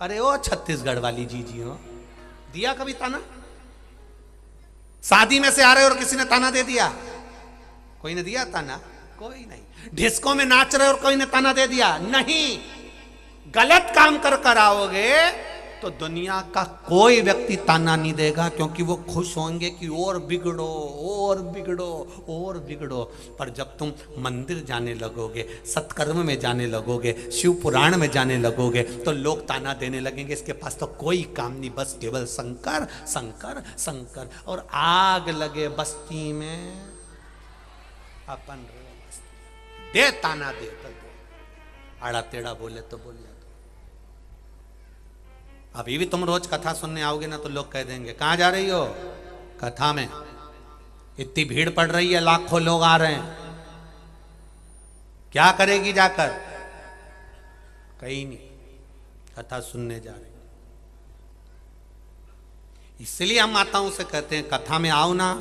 अरे ओ छत्तीसगढ़ वाली जी हो, दिया कभी ताना? शादी में से आ रहे और किसी ने ताना दे दिया? कोई ने दिया ताना? कोई नहीं। डिस्को में नाच रहे और कोई ने ताना दे दिया? नहीं। गलत काम कर आओगे तो दुनिया का कोई व्यक्ति ताना नहीं देगा, क्योंकि वो खुश होंगे कि और बिगड़ो और बिगड़ो और बिगड़ो। पर जब तुम मंदिर जाने लगोगे, सत्कर्म में जाने लगोगे, शिव पुराण में जाने लगोगे, तो लोग ताना देने लगेंगे, इसके पास तो कोई काम नहीं, बस केवल शंकर शंकर शंकर। और आग लगे बस्ती में अपन दे ताना दे, तो आड़ा टेढ़ा बोले तो बोले। अभी भी तुम रोज कथा सुनने आओगे ना, तो लोग कह देंगे कहां जा रही हो? कथा में। इतनी भीड़ पड़ रही है, लाखों लोग आ रहे हैं, क्या करेगी जाकर? कहीं नहीं, कथा सुनने जा रही। इसलिए हम माताओं से कहते हैं कथा में आओ ना,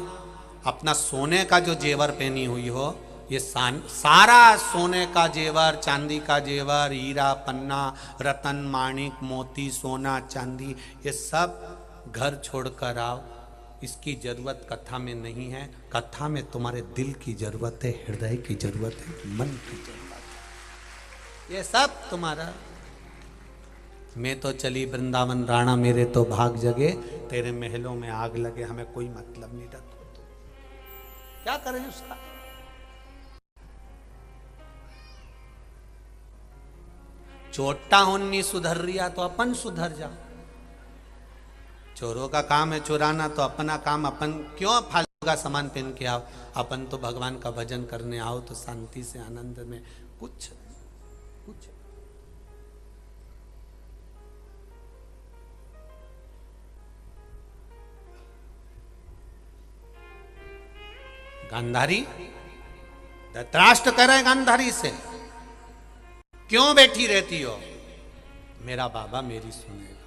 अपना सोने का जो जेवर पहनी हुई हो, ये सारा सोने का जेवर, चांदी का जेवर, हीरा पन्ना, रतन माणिक मोती सोना चांदी, ये सब घर छोड़कर आओ। इसकी जरूरत कथा में नहीं है। कथा में तुम्हारे दिल की जरूरत है, हृदय की जरूरत है, मन की जरूरत है। ये सब तुम्हारा। मैं तो चली वृंदावन राणा, मेरे तो भाग जगे, तेरे महलों में आग लगे, हमें कोई मतलब नहीं रखो। क्या करें उसका? चोटा होनी सुधर रिया तो अपन सुधर जा। चोरों का काम है चुराना, तो अपना काम अपन क्यों फालतू का सामान पहन के आओ? अपन तो भगवान का भजन करने आओ, तो शांति से आनंद में कुछ कुछ। गांधारी धृतराष्ट्र कह रहे गांधारी से, क्यों बैठी रहती हो? मेरा बाबा मेरी सुनेगा।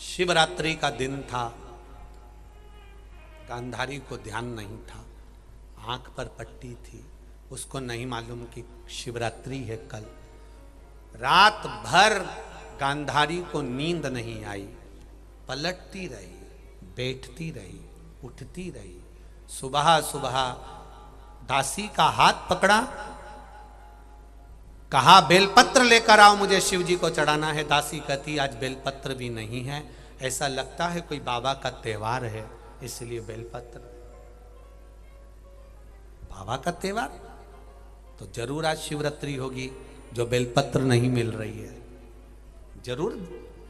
शिवरात्रि का दिन था, गांधारी को ध्यान नहीं था, आंख पर पट्टी थी, उसको नहीं मालूम कि शिवरात्रि है कल। रात भर गांधारी को नींद नहीं आई, पलटती रही, बैठती रही, उठती रही। सुबह सुबह दासी का हाथ पकड़ा, कहा बेलपत्र लेकर आओ, मुझे शिव जी को चढ़ाना है। दासी कहती आज बेलपत्र भी नहीं है, ऐसा लगता है कोई बाबा का त्योहार है, इसलिए बेलपत्र। बाबा का त्योहार तो जरूर आज शिवरात्रि होगी, जो बेलपत्र नहीं मिल रही है। जरूर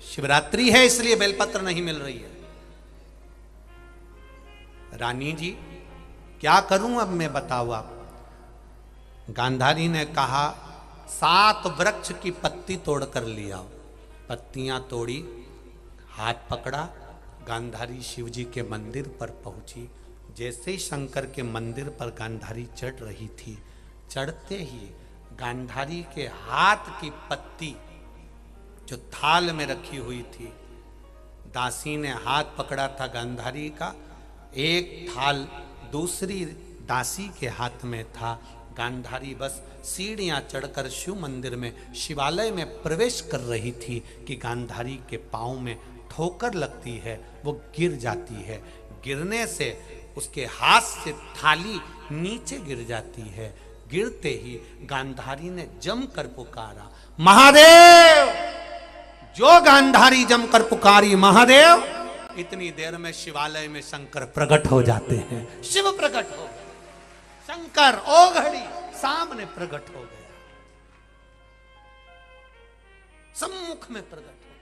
शिवरात्रि है, इसलिए बेलपत्र नहीं मिल रही है। रानी जी क्या करूं अब मैं, बताओ आप। गांधारी ने कहा 7 वृक्ष की पत्ती तोड़ कर ले आओ। पत्तियां तोड़ी, हाथ पकड़ा, गांधारी शिव जी के मंदिर पर पहुंची। जैसे ही शंकर के मंदिर पर गांधारी चढ़ रही थी, चढ़ते ही गांधारी के हाथ की पत्ती जो थाल में रखी हुई थी, दासी ने हाथ पकड़ा था गांधारी का, एक थाल दूसरी दासी के हाथ में था। गांधारी बस सीढ़ियां चढ़कर शिव मंदिर में, शिवालय में प्रवेश कर रही थी कि गांधारी के पांव में ठोकर लगती है, वो गिर जाती है। गिरने से उसके हाथ से थाली नीचे गिर जाती है। गिरते ही गांधारी ने जमकर पुकारा महादेव। जो गांधारी जमकर पुकारी महादेव, इतनी देर में शिवालय में शंकर प्रकट हो जाते हैं। शिव प्रकट हो गए, शंकर ओ घड़ी सामने प्रकट हो गया, सम्मुख में प्रकट हो गया।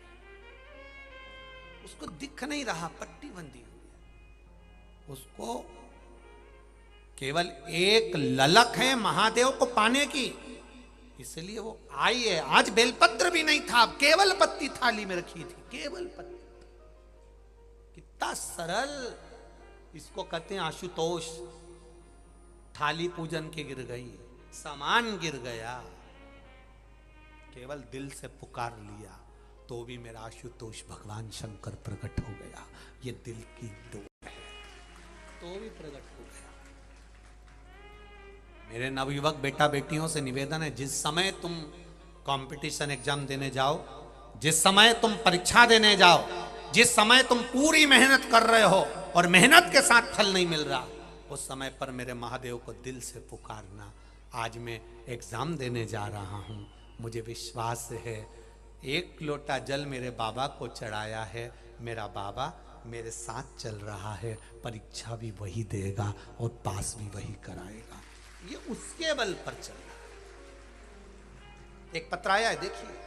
उसको दिख नहीं रहा, पट्टी बंधी हुई है। उसको केवल एक ललक है महादेव को पाने की, इसलिए वो आई है। आज बेलपत्र भी नहीं था, केवल पत्ती थाली में रखी थी, केवल पत्ती। कितना सरल, इसको कहते हैं आशुतोष। थाली पूजन के गिर गई, सामान गिर गया, केवल दिल से पुकार लिया तो भी मेरा आशुतोष भगवान शंकर प्रकट हो गया। ये दिल की डोर है, तो भी प्रकट हो गया। मेरे नवयुवक बेटा बेटियों से निवेदन है, जिस समय तुम कंपटीशन एग्जाम देने जाओ, जिस समय तुम परीक्षा देने जाओ, जिस समय तुम पूरी मेहनत कर रहे हो और मेहनत के साथ फल नहीं मिल रहा, उस समय पर मेरे महादेव को दिल से पुकारना। आज मैं एग्जाम देने जा रहा हूं, मुझे विश्वास है एक लोटा जल मेरे बाबा को चढ़ाया है, मेरा बाबा मेरे साथ चल रहा है, परीक्षा भी वही देगा और पास भी वही कराएगा। ये उसके बल पर चल रहा है। एक पत्र आया है, देखिए।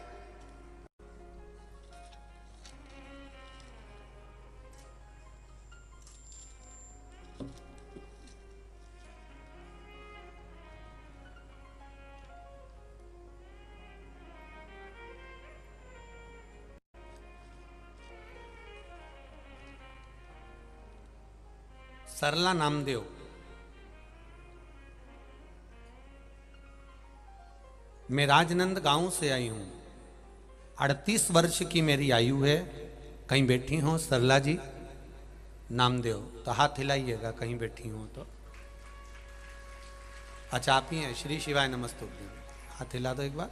सरला नामदेव, मैं राजनंद गांव से आई हूं, 38 वर्ष की मेरी आयु है। कहीं बैठी हो सरला जी? नामदेव तो हाथ हिलाइएगा कहीं बैठी हो तो। अच्छा आप ही हैं? श्री शिवाय नमस्तुभ्यं, हाथ हिला दो एक बार।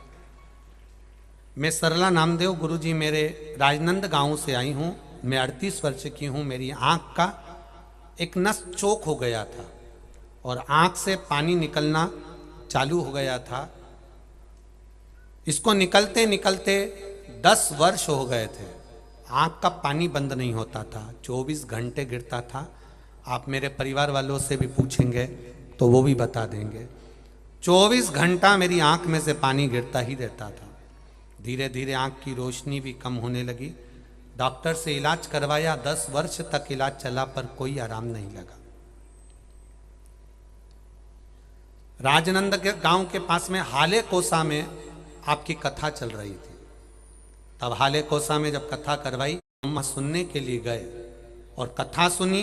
मैं सरला नामदेव, गुरुजी मेरे राजनंद गांव से आई हूं। मैं 38 वर्ष की हूं। मेरी आंख का एक नस चोक हो गया था और आंख से पानी निकलना चालू हो गया था। इसको निकलते निकलते 10 वर्ष हो गए थे। आंख का पानी बंद नहीं होता था, 24 घंटे गिरता था। आप मेरे परिवार वालों से भी पूछेंगे तो वो भी बता देंगे, 24 घंटा मेरी आंख में से पानी गिरता ही रहता था। धीरे धीरे आंख की रोशनी भी कम होने लगी। डॉक्टर से इलाज करवाया, 10 वर्ष तक इलाज चला पर कोई आराम नहीं लगा। राजनंद के गांव के पास में हाले कोसा में आपकी कथा चल रही थी। तब हाले कोसा में जब कथा करवाई, अम्मा सुनने के लिए गए और कथा सुनी।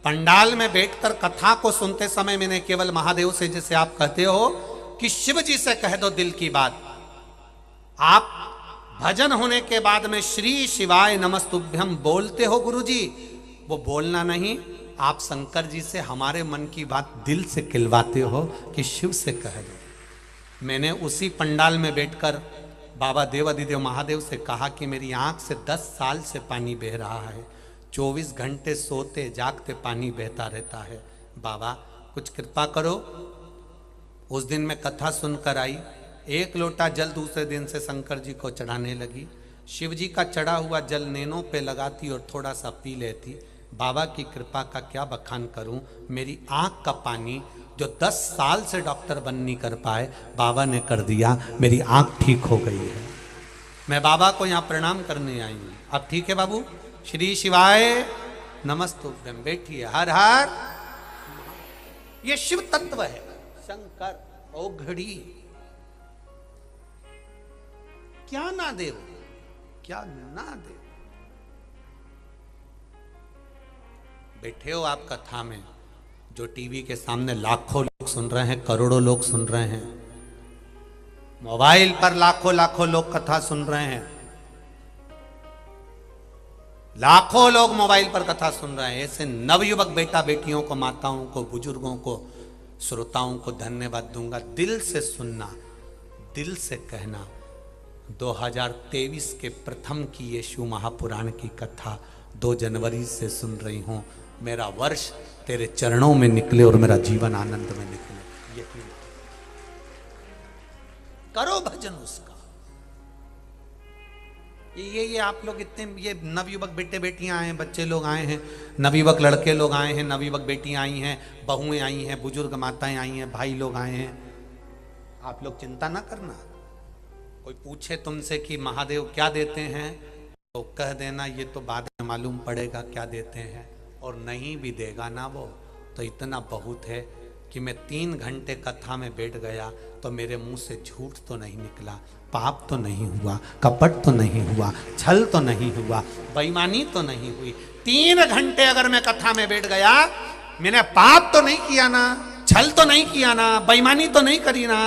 पंडाल में बैठकर कथा को सुनते समय मैंने केवल महादेव से, जैसे आप कहते हो कि शिव जी से कह दो दिल की बात, आप भजन होने के बाद में श्री शिवाय नमस्तुभ्यम बोलते हो गुरुजी, वो बोलना नहीं, आप शंकर जी से हमारे मन की बात दिल से खिलवाते हो कि शिव से कह दो। मैंने उसी पंडाल में बैठकर बाबा देवादिदेव महादेव से कहा कि मेरी आंख से 10 साल से पानी बह रहा है, 24 घंटे सोते जागते पानी बहता रहता है। बाबा कुछ कृपा करो। उस दिन मैं कथा सुनकर आई, 1 लोटा जल दूसरे दिन से शंकर जी को चढ़ाने लगी। शिव जी का चढ़ा हुआ जल नैनों पे लगाती और थोड़ा सा पी लेती। बाबा की कृपा का क्या बखान करूं। मेरी आंख का पानी जो 10 साल से डॉक्टर बन नहीं कर पाए, बाबा ने कर दिया, मेरी आंख ठीक हो गई है। मैं बाबा को यहाँ प्रणाम करने आई हूँ। अब ठीक है बाबू? श्री शिवाय नमस्तुभ्यम। बैठिए। हर हर, ये शिव तत्व है। शंकर औघड़ी, क्या ना दे, क्या ना दे। बैठे हो आप कथा में, जो टीवी के सामने लाखों लोग सुन रहे हैं, करोड़ों लोग सुन रहे हैं, मोबाइल पर लाखों लाखों लोग कथा सुन रहे हैं, लाखों लोग मोबाइल पर कथा सुन रहे हैं। ऐसे नवयुवक बेटा बेटियों को, माताओं को, बुजुर्गों को, श्रोताओं को धन्यवाद दूंगा। दिल से सुनना, दिल से कहना। 2023 के प्रथम की यीशु महापुराण की कथा 2 जनवरी से सुन रही हूं। मेरा वर्ष तेरे चरणों में निकले और मेरा जीवन आनंद में निकले। यकीन करो भजन उसका। ये आप लोग इतने, ये नवयुवक बेटे बेटियां आए हैं, बच्चे लोग आए हैं, नवयुवक लड़के लोग आए हैं, नवयुवक बेटियां आई हैं, बहुएं आई हैं, बुजुर्ग माताएं आई हैं, भाई लोग आए हैं। आप लोग चिंता ना करना। कोई पूछे तुमसे कि महादेव क्या देते हैं, तो कह देना ये तो बाद में मालूम पड़ेगा क्या देते हैं। और नहीं भी देगा ना वो, तो इतना बहुत है कि मैं 3 घंटे कथा में बैठ गया तो मेरे मुंह से झूठ तो नहीं निकला, पाप तो नहीं हुआ, कपट तो नहीं हुआ, छल तो नहीं हुआ, बेईमानी तो नहीं हुई। 3 घंटे अगर मैं कथा में बैठ गया, मैंने पाप तो नहीं किया ना, छल तो नहीं किया ना, बेईमानी तो नहीं करी ना।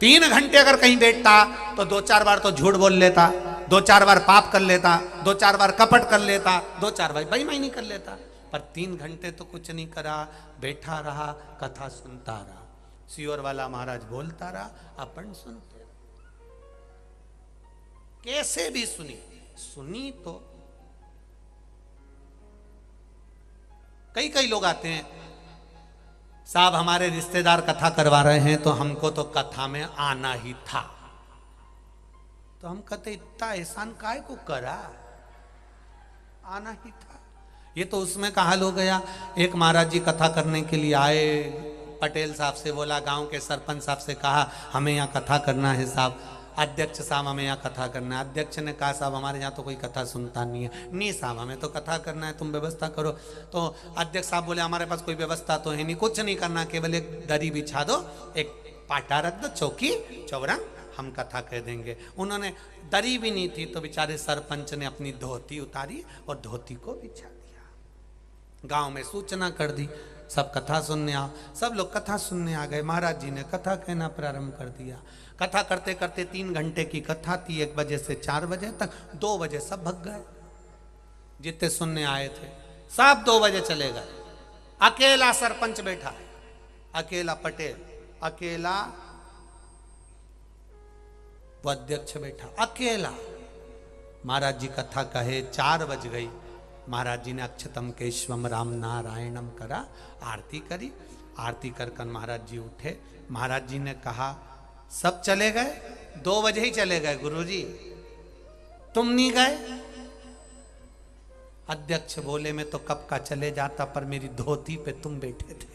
3 घंटे अगर कहीं बैठता तो 2-4 बार तो झूठ बोल लेता, 2-4 बार पाप कर लेता, 2-4 बार कपट कर लेता, 2-4 बार बेईमानी कर लेता। पर 3 घंटे तो कुछ नहीं करा, बैठा रहा, कथा सुनता रहा। सियोर वाला महाराज बोलता रहा, अपन सुनते रहा। कैसे भी सुनी तो कई लोग आते हैं, साहब हमारे रिश्तेदार कथा करवा रहे हैं तो हमको तो कथा में आना ही था। तो हम कहते इतना एहसान काय को करा, आना ही था। ये तो उसमें का हाल हो गया। एक महाराज जी कथा करने के लिए आए, पटेल साहब से बोला, गांव के सरपंच साहब से कहा हमें यहाँ कथा करना है साहब, अध्यक्ष साहब हमें यहाँ कथा करना है। अध्यक्ष ने कहा साहब हमारे यहाँ तो कोई कथा सुनता नहीं है। नहीं साहब हमें तो कथा करना है, तुम व्यवस्था करो। तो अध्यक्ष साहब बोले हमारे पास कोई व्यवस्था तो है नहीं, कुछ नहीं करना, केवल एक दरी बिछा दो, एक पाटा रख दो, चौकी चौरंग, हम कथा कह देंगे। उन्होंने दरी भी नहीं थी तो बेचारे सरपंच ने अपनी धोती उतारी और धोती को बिछा दिया। गांव में सूचना कर दी, सब कथा सुनने आओ। सब लोग कथा सुनने आ गए। महाराज जी ने कथा कहना प्रारंभ कर दिया। कथा करते करते 3 घंटे की कथा थी, 1 बजे से 4 बजे तक। 2 बजे सब भग गए, जितने सुनने आए थे सब 2 बजे चले गए। अकेला सरपंच बैठा, अकेला पटेल, अकेला वो अध्यक्ष बैठा, अकेला। महाराज जी कथा कहे, 4 बज गई। महाराज जी ने अक्षतम केशवम राम नारायणम करा, आरती करी। आरती कर महाराज जी उठे। महाराज जी ने कहा सब चले गए, 2 बजे ही चले गए गुरुजी, तुम नहीं गए? अध्यक्ष बोले मैं तो कब का चले जाता, पर मेरी धोती पे तुम बैठे थे,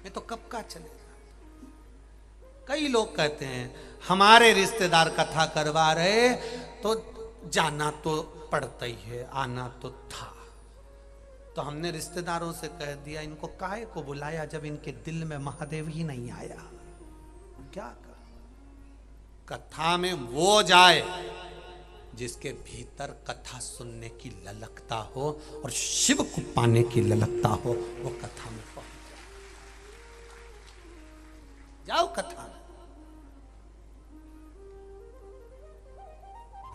मैं तो कब का चले जाता। कई लोग कहते हैं हमारे रिश्तेदार कथा करवा रहे तो जाना तो पड़ता ही है, आना तो था। तो हमने रिश्तेदारों से कह दिया इनको काहे को बुलाया जब इनके दिल में महादेव ही नहीं आया। क्या कर, कथा में वो जाए जिसके भीतर कथा सुनने की ललकता हो और शिव को पाने की ललकता हो, वो कथा में पहुंच जाओ, कथा में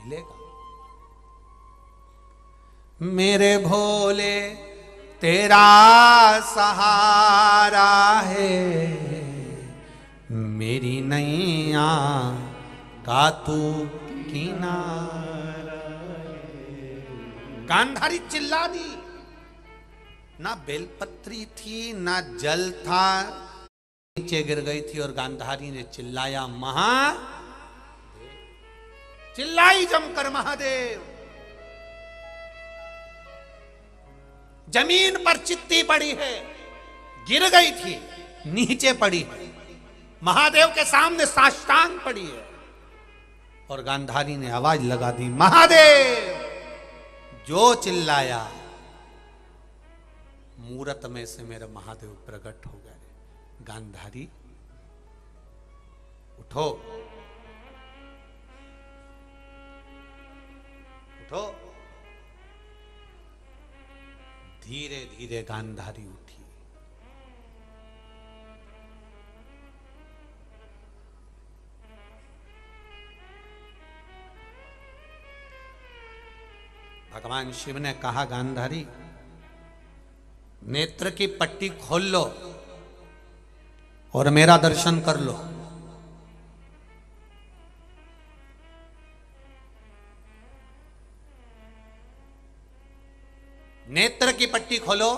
मिलेगा। मेरे भोले तेरा सहारा है, मेरी नैया का तू किनारा। गांधारी चिल्ला दी, ना बेलपत्री थी ना जल था, नीचे गिर गई थी और गांधारी ने चिल्लाया महादेव, चिल्लाई जमकर महादेव। जमीन पर चित्ती पड़ी है, गिर गई थी, नीचे पड़ी है, महादेव के सामने साष्टांग पड़ी है। और गांधारी ने आवाज लगा दी महादेव। जो चिल्लाया, मूरत में से मेरे महादेव प्रकट हो गए। गांधारी उठो, उठो। धीरे धीरे गांधारी उठी। भगवान शिव ने कहा गांधारी नेत्र की पट्टी खोल लो और मेरा दर्शन कर लो। नेत्र की पट्टी खोलो,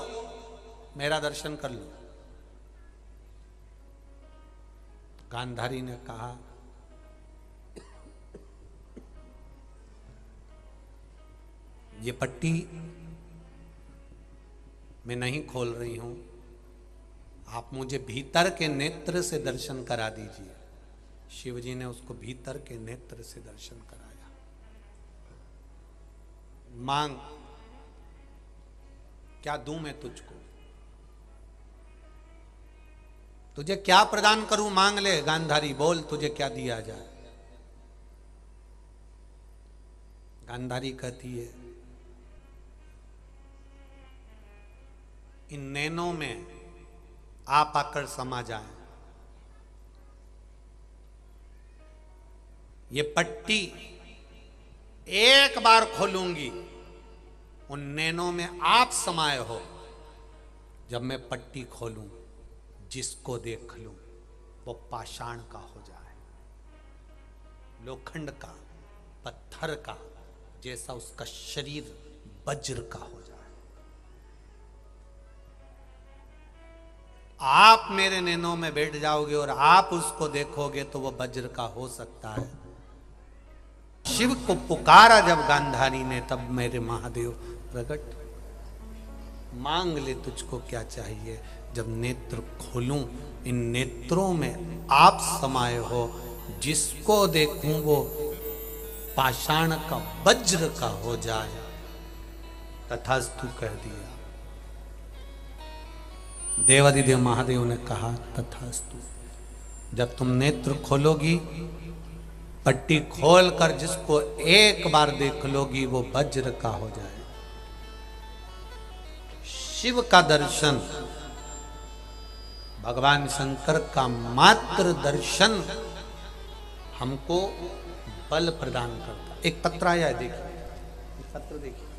मेरा दर्शन कर लो। गांधारी ने कहा ये पट्टी मैं नहीं खोल रही हूं, आप मुझे भीतर के नेत्र से दर्शन करा दीजिए। शिवजी ने उसको भीतर के नेत्र से दर्शन कराया। मांग क्या दूं मैं तुझको, तुझे क्या प्रदान करूं, मांग ले गांधारी, बोल तुझे क्या दिया जाए। गांधारी कहती है, इन नैनों में आप आकर समा जाएं। ये पट्टी एक बार खोलूंगी, उन नैनों में आप समाये हो। जब मैं पट्टी खोलूं, जिसको देख लूं वो पाषाण का हो जाए, लोखंड का, पत्थर का, जैसा उसका शरीर वज्र का हो जाए। आप मेरे नैनों में बैठ जाओगे और आप उसको देखोगे तो वो वज्र का हो सकता है। शिव को पुकारा जब गांधारी ने, तब मेरे महादेव प्रकट, मांग ले तुझको क्या चाहिए। जब नेत्र खोलूं, इन नेत्रों में आप समाये हो, जिसको देखूं वो पाषाण का, वज्र का हो जाए। तथास्तु कह दिया। देवाधिदेव महादेव ने कहा तथास्तु। जब तुम नेत्र खोलोगी, पट्टी खोल कर जिसको एक बार देख लोगी वो वज्र का हो जाए। शिव का दर्शन, भगवान शंकर का मात्र दर्शन हमको बल प्रदान करता। एक पत्र आया है, देखिए पत्र देखिए।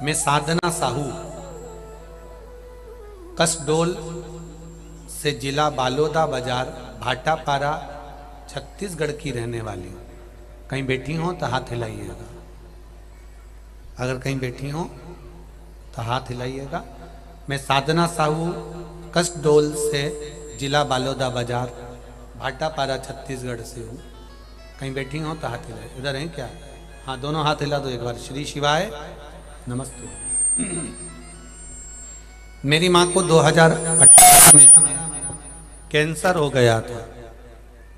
मैं साधना साहू, कसडोल से जिला बालोदा बाजार, भाटापारा, छत्तीसगढ़ की रहने वाली हूँ। कहीं बैठी हो तो हाथ हिलाइएगा। अगर कहीं बैठी हो तो हाथ हिलाइएगा। मैं साधना साहू, कसडोल से जिला बालोदा बाजार, भाटापारा, छत्तीसगढ़ से हूँ। कहीं बैठी हो तो हाथ हिलाइए। इधर हैं क्या? हाँ, दोनों हाथ हिला दो एक बार। श्री शिवाय नमस्ते। मेरी माँ को 2018 में कैंसर हो गया था,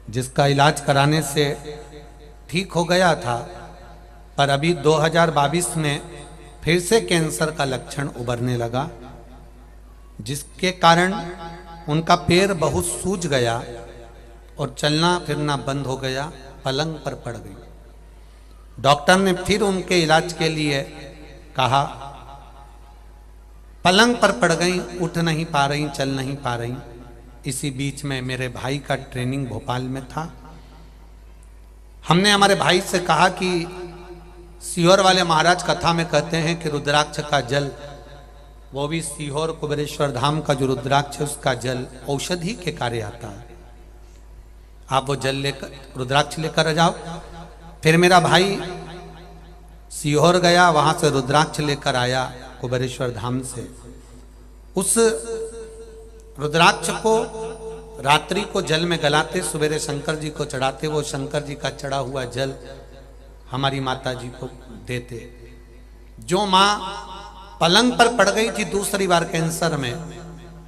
जिसका इलाज कराने से ठीक हो गया था, पर अभी 2022 में फिर से कैंसर का लक्षण उभरने लगा, जिसके कारण उनका पैर बहुत सूज गया और चलना फिरना बंद हो गया, पलंग पर पड़ गई। डॉक्टर ने फिर उनके इलाज के लिए कहा, पलंग पर पड़ गई, उठ नहीं पा रही, चल नहीं पा रही। इसी बीच में मेरे भाई का ट्रेनिंग भोपाल में था। हमने हमारे भाई से कहा कि सीहोर वाले महाराज कथा में कहते हैं कि रुद्राक्ष का जल, वो भी सीहोर कुबेरेश्वर धाम का जो रुद्राक्ष है उसका जल औषधि के कार्य आता है। आप वो जल लेकर, रुद्राक्ष लेकर जाओ। फिर मेरा भाई सीहोर गया, वहां से रुद्राक्ष लेकर आया कुबेरेश्वर धाम से। उस रुद्राक्ष को रात्रि को जल में गलाते, सवेरे शंकर जी को चढ़ाते। वो शंकर जी का चढ़ा हुआ जल हमारी माता जी को देते। जो माँ पलंग पर पड़ गई थी दूसरी बार कैंसर में,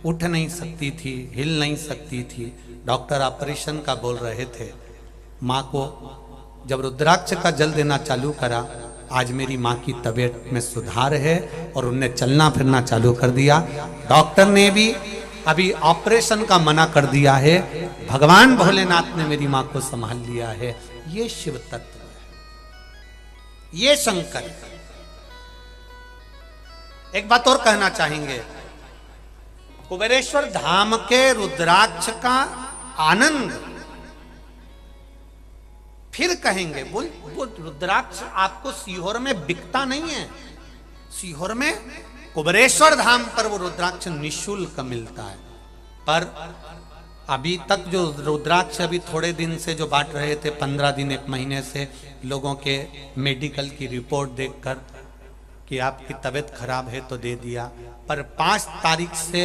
उठ नहीं सकती थी, हिल नहीं सकती थी, डॉक्टर ऑपरेशन का बोल रहे थे, माँ को जब रुद्राक्ष का जल देना चालू करा, आज मेरी माँ की तबीयत में सुधार है और उनने चलना फिरना चालू कर दिया। डॉक्टर ने भी अभी ऑपरेशन का मना कर दिया है। भगवान भोलेनाथ ने मेरी माँ को संभाल लिया है। ये शिव तत्व है, ये शंकर। एक बात और कहना चाहेंगे, कुबेरेश्वर धाम के रुद्राक्ष का आनंद फिर कहेंगे। वो रुद्राक्ष आपको सीहोर में बिकता नहीं है। सीहोर में कुबेरेश्वर धाम पर वो रुद्राक्ष निःशुल्क मिलता है। पर अभी तक जो रुद्राक्ष अभी थोड़े दिन से जो बांट रहे थे, 15 दिन 1 महीने से, लोगों के मेडिकल की रिपोर्ट देखकर कि आपकी तबीयत खराब है तो दे दिया। पर 5 तारीख से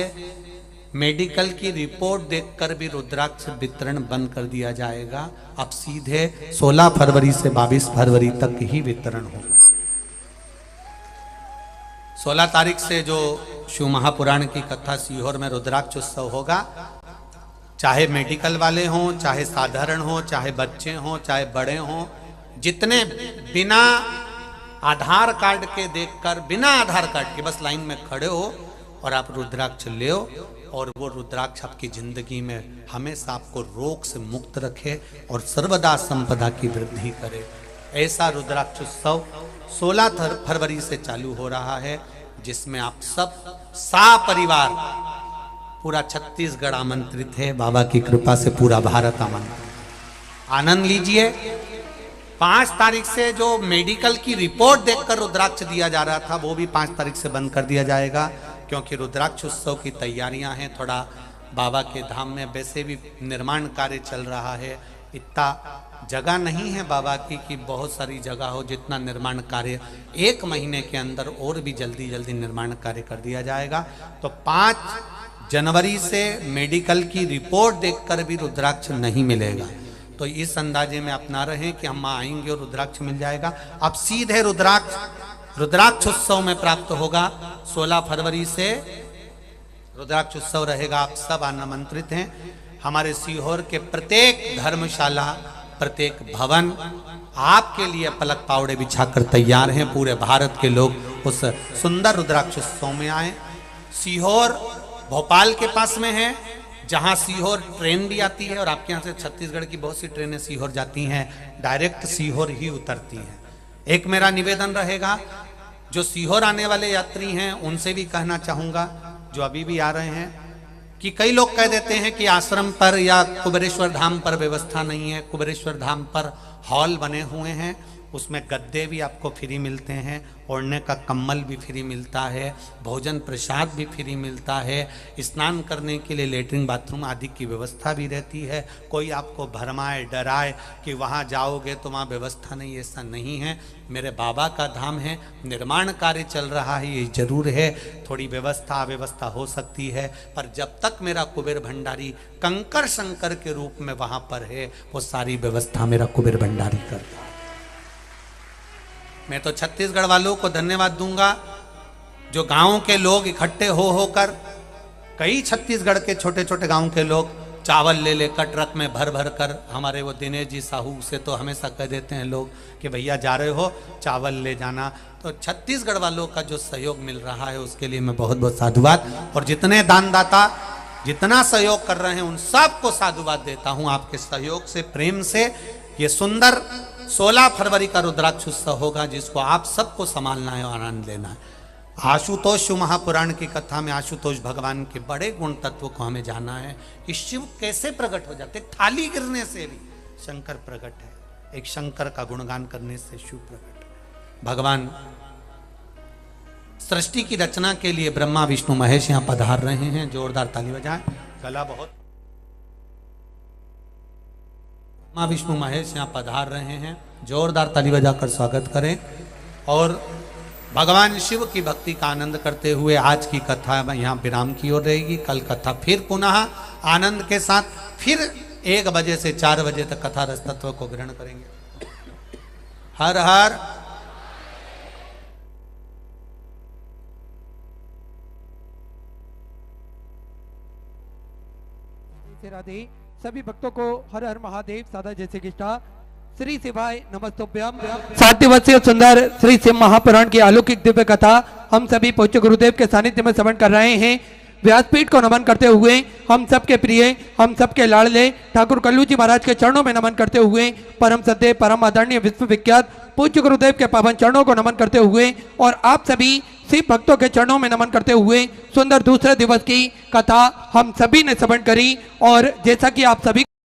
मेडिकल की रिपोर्ट देखकर भी रुद्राक्ष वितरण बंद कर दिया जाएगा। अब सीधे 16 फरवरी से 22 फरवरी तक ही वितरण होगा। 16 तारीख से जो शिव महापुराण की कथा सीहोर में रुद्राक्ष उत्सव होगा, चाहे मेडिकल वाले हों, चाहे साधारण हों, चाहे बच्चे हों, चाहे बड़े हों, जितने बिना आधार कार्ड के देखकर, बिना आधार कार्ड के बस लाइन में खड़े हो और आप रुद्राक्ष ले और वो रुद्राक्ष आपकी जिंदगी में हमेशा आपको रोग से मुक्त रखे और सर्वदा संपदा की वृद्धि करे। ऐसा रुद्राक्ष उत्सव 16 फरवरी से चालू हो रहा है, जिसमें आप सब परिवार पूरा छत्तीसगढ़ आमंत्रित है। बाबा की कृपा से पूरा भारत आमंत्रित। आनंद लीजिए। 5 तारीख से जो मेडिकल की रिपोर्ट देखकर रुद्राक्ष दिया जा रहा था, वो भी 5 तारीख से बंद कर दिया जाएगा, क्योंकि रुद्राक्ष उत्सव की तैयारियां हैं। थोड़ा बाबा के धाम में वैसे भी निर्माण कार्य चल रहा है। इतना जगह नहीं है बाबा की कि बहुत सारी जगह हो, जितना निर्माण कार्य 1 महीने के अंदर और भी जल्दी जल्दी निर्माण कार्य कर दिया जाएगा। तो 5 जनवरी से मेडिकल की रिपोर्ट देखकर भी रुद्राक्ष नहीं मिलेगा। तो इस अंदाजे में अपना रहे कि हम आएंगे और रुद्राक्ष मिल जाएगा। अब सीधे रुद्राक्ष उत्सव में प्राप्त होगा। 16 फरवरी से रुद्राक्ष उत्सव रहेगा। आप सब आमंत्रित हैं। हमारे सीहोर के प्रत्येक धर्मशाला, प्रत्येक भवन आपके लिए पलक पावड़े बिछाकर तैयार हैं। पूरे भारत के लोग उस सुंदर रुद्राक्ष उत्सव में आए। सीहोर भोपाल के पास में है, जहां सीहोर ट्रेन भी आती है और आपके यहाँ से छत्तीसगढ़ की बहुत सी ट्रेनें सीहोर जाती हैं, डायरेक्ट सीहोर ही उतरती हैं। एक मेरा निवेदन रहेगा, जो सीहोर आने वाले यात्री हैं उनसे भी कहना चाहूँगा, जो अभी भी आ रहे हैं, कि कई लोग कह देते हैं कि आश्रम पर या कुबेरेश्वर धाम पर व्यवस्था नहीं है। कुबेरेश्वर धाम पर हॉल बने हुए हैं, उसमें गद्दे भी आपको फ्री मिलते हैं, ओढ़ने का कम्बल भी फ्री मिलता है, भोजन प्रसाद भी फ्री मिलता है, स्नान करने के लिए लेटरिन बाथरूम आदि की व्यवस्था भी रहती है। कोई आपको भरमाए डराए कि वहाँ जाओगे तो वहाँ व्यवस्था नहीं, ऐसा नहीं है। मेरे बाबा का धाम है, निर्माण कार्य चल रहा है, ये जरूर है, थोड़ी व्यवस्था अव्यवस्था हो सकती है, पर जब तक मेरा कुबेर भंडारी कंकर शंकर के रूप में वहाँ पर है, वो सारी व्यवस्था मेरा कुबेर भंडारी करता है। मैं तो छत्तीसगढ़ वालों को धन्यवाद दूंगा, जो गांव के लोग इकट्ठे होकर, कई छत्तीसगढ़ के छोटे छोटे गांव के लोग चावल ले लेकर ट्रक में भर भर कर, हमारे वो दिनेश जी साहू से तो हमेशा कह देते हैं लोग कि भैया जा रहे हो चावल ले जाना। तो छत्तीसगढ़ वालों का जो सहयोग मिल रहा है उसके लिए मैं बहुत बहुत साधुवाद, और जितने दानदाता जितना सहयोग कर रहे हैं उन सबको साधुवाद देता हूं। आपके सहयोग से, प्रेम से ये सुंदर 16 फरवरी का रुद्राक्ष उत्सव होगा, जिसको आप सबको संभालना है और आनंद लेना है। आशुतोष महापुराण की कथा में आशुतोष भगवान के बड़े गुण तत्व को हमें जाना है कि शिव कैसे प्रकट हो जाते। थाली गिरने से भी शंकर प्रकट है, एक शंकर का गुणगान करने से शिव प्रकट है। भगवान सृष्टि की रचना के लिए ब्रह्मा विष्णु महेश यहाँ पधार रहे हैं। जोरदार ताली बजाएं। गला बहुत, ब्रह्मा विष्णु महेश यहाँ पधार रहे हैं, जोरदार ताली बजाकर स्वागत करें। और भगवान शिव की भक्ति का आनंद करते हुए आज की कथा यहाँ विराम की ओर रहेगी। कल कथा फिर पुनः आनंद के साथ फिर 1 बजे से 4 बजे तक कथा रस तत्व को ग्रहण करेंगे। हर हर राधे। सभी भक्तों को हर हर महादेव सादा जैसे कृष्णा श्री शिवाय नमस्तुभ्यम। 7 दिवसीय सुंदर श्री शिव महापुराण की अलौकिक दिव्य कथा हम सभी पूज्य गुरुदेव के सानिध्य में श्रवण कर रहे हैं। व्यासपीठ को नमन करते हुए हम सबके प्रिय, हम सबके लाडले ठाकुर कल्लू जी महाराज के चरणों में नमन करते हुए, परम सद्य परम आदरणीय विश्वविख्यात पूज्य गुरुदेव के पावन चरणों को नमन करते हुए और आप सभी शिव भक्तों के चरणों में नमन करते हुए सुंदर दूसरे दिवस की कथा हम सभी ने श्रवण करी। और जैसा कि आप सभी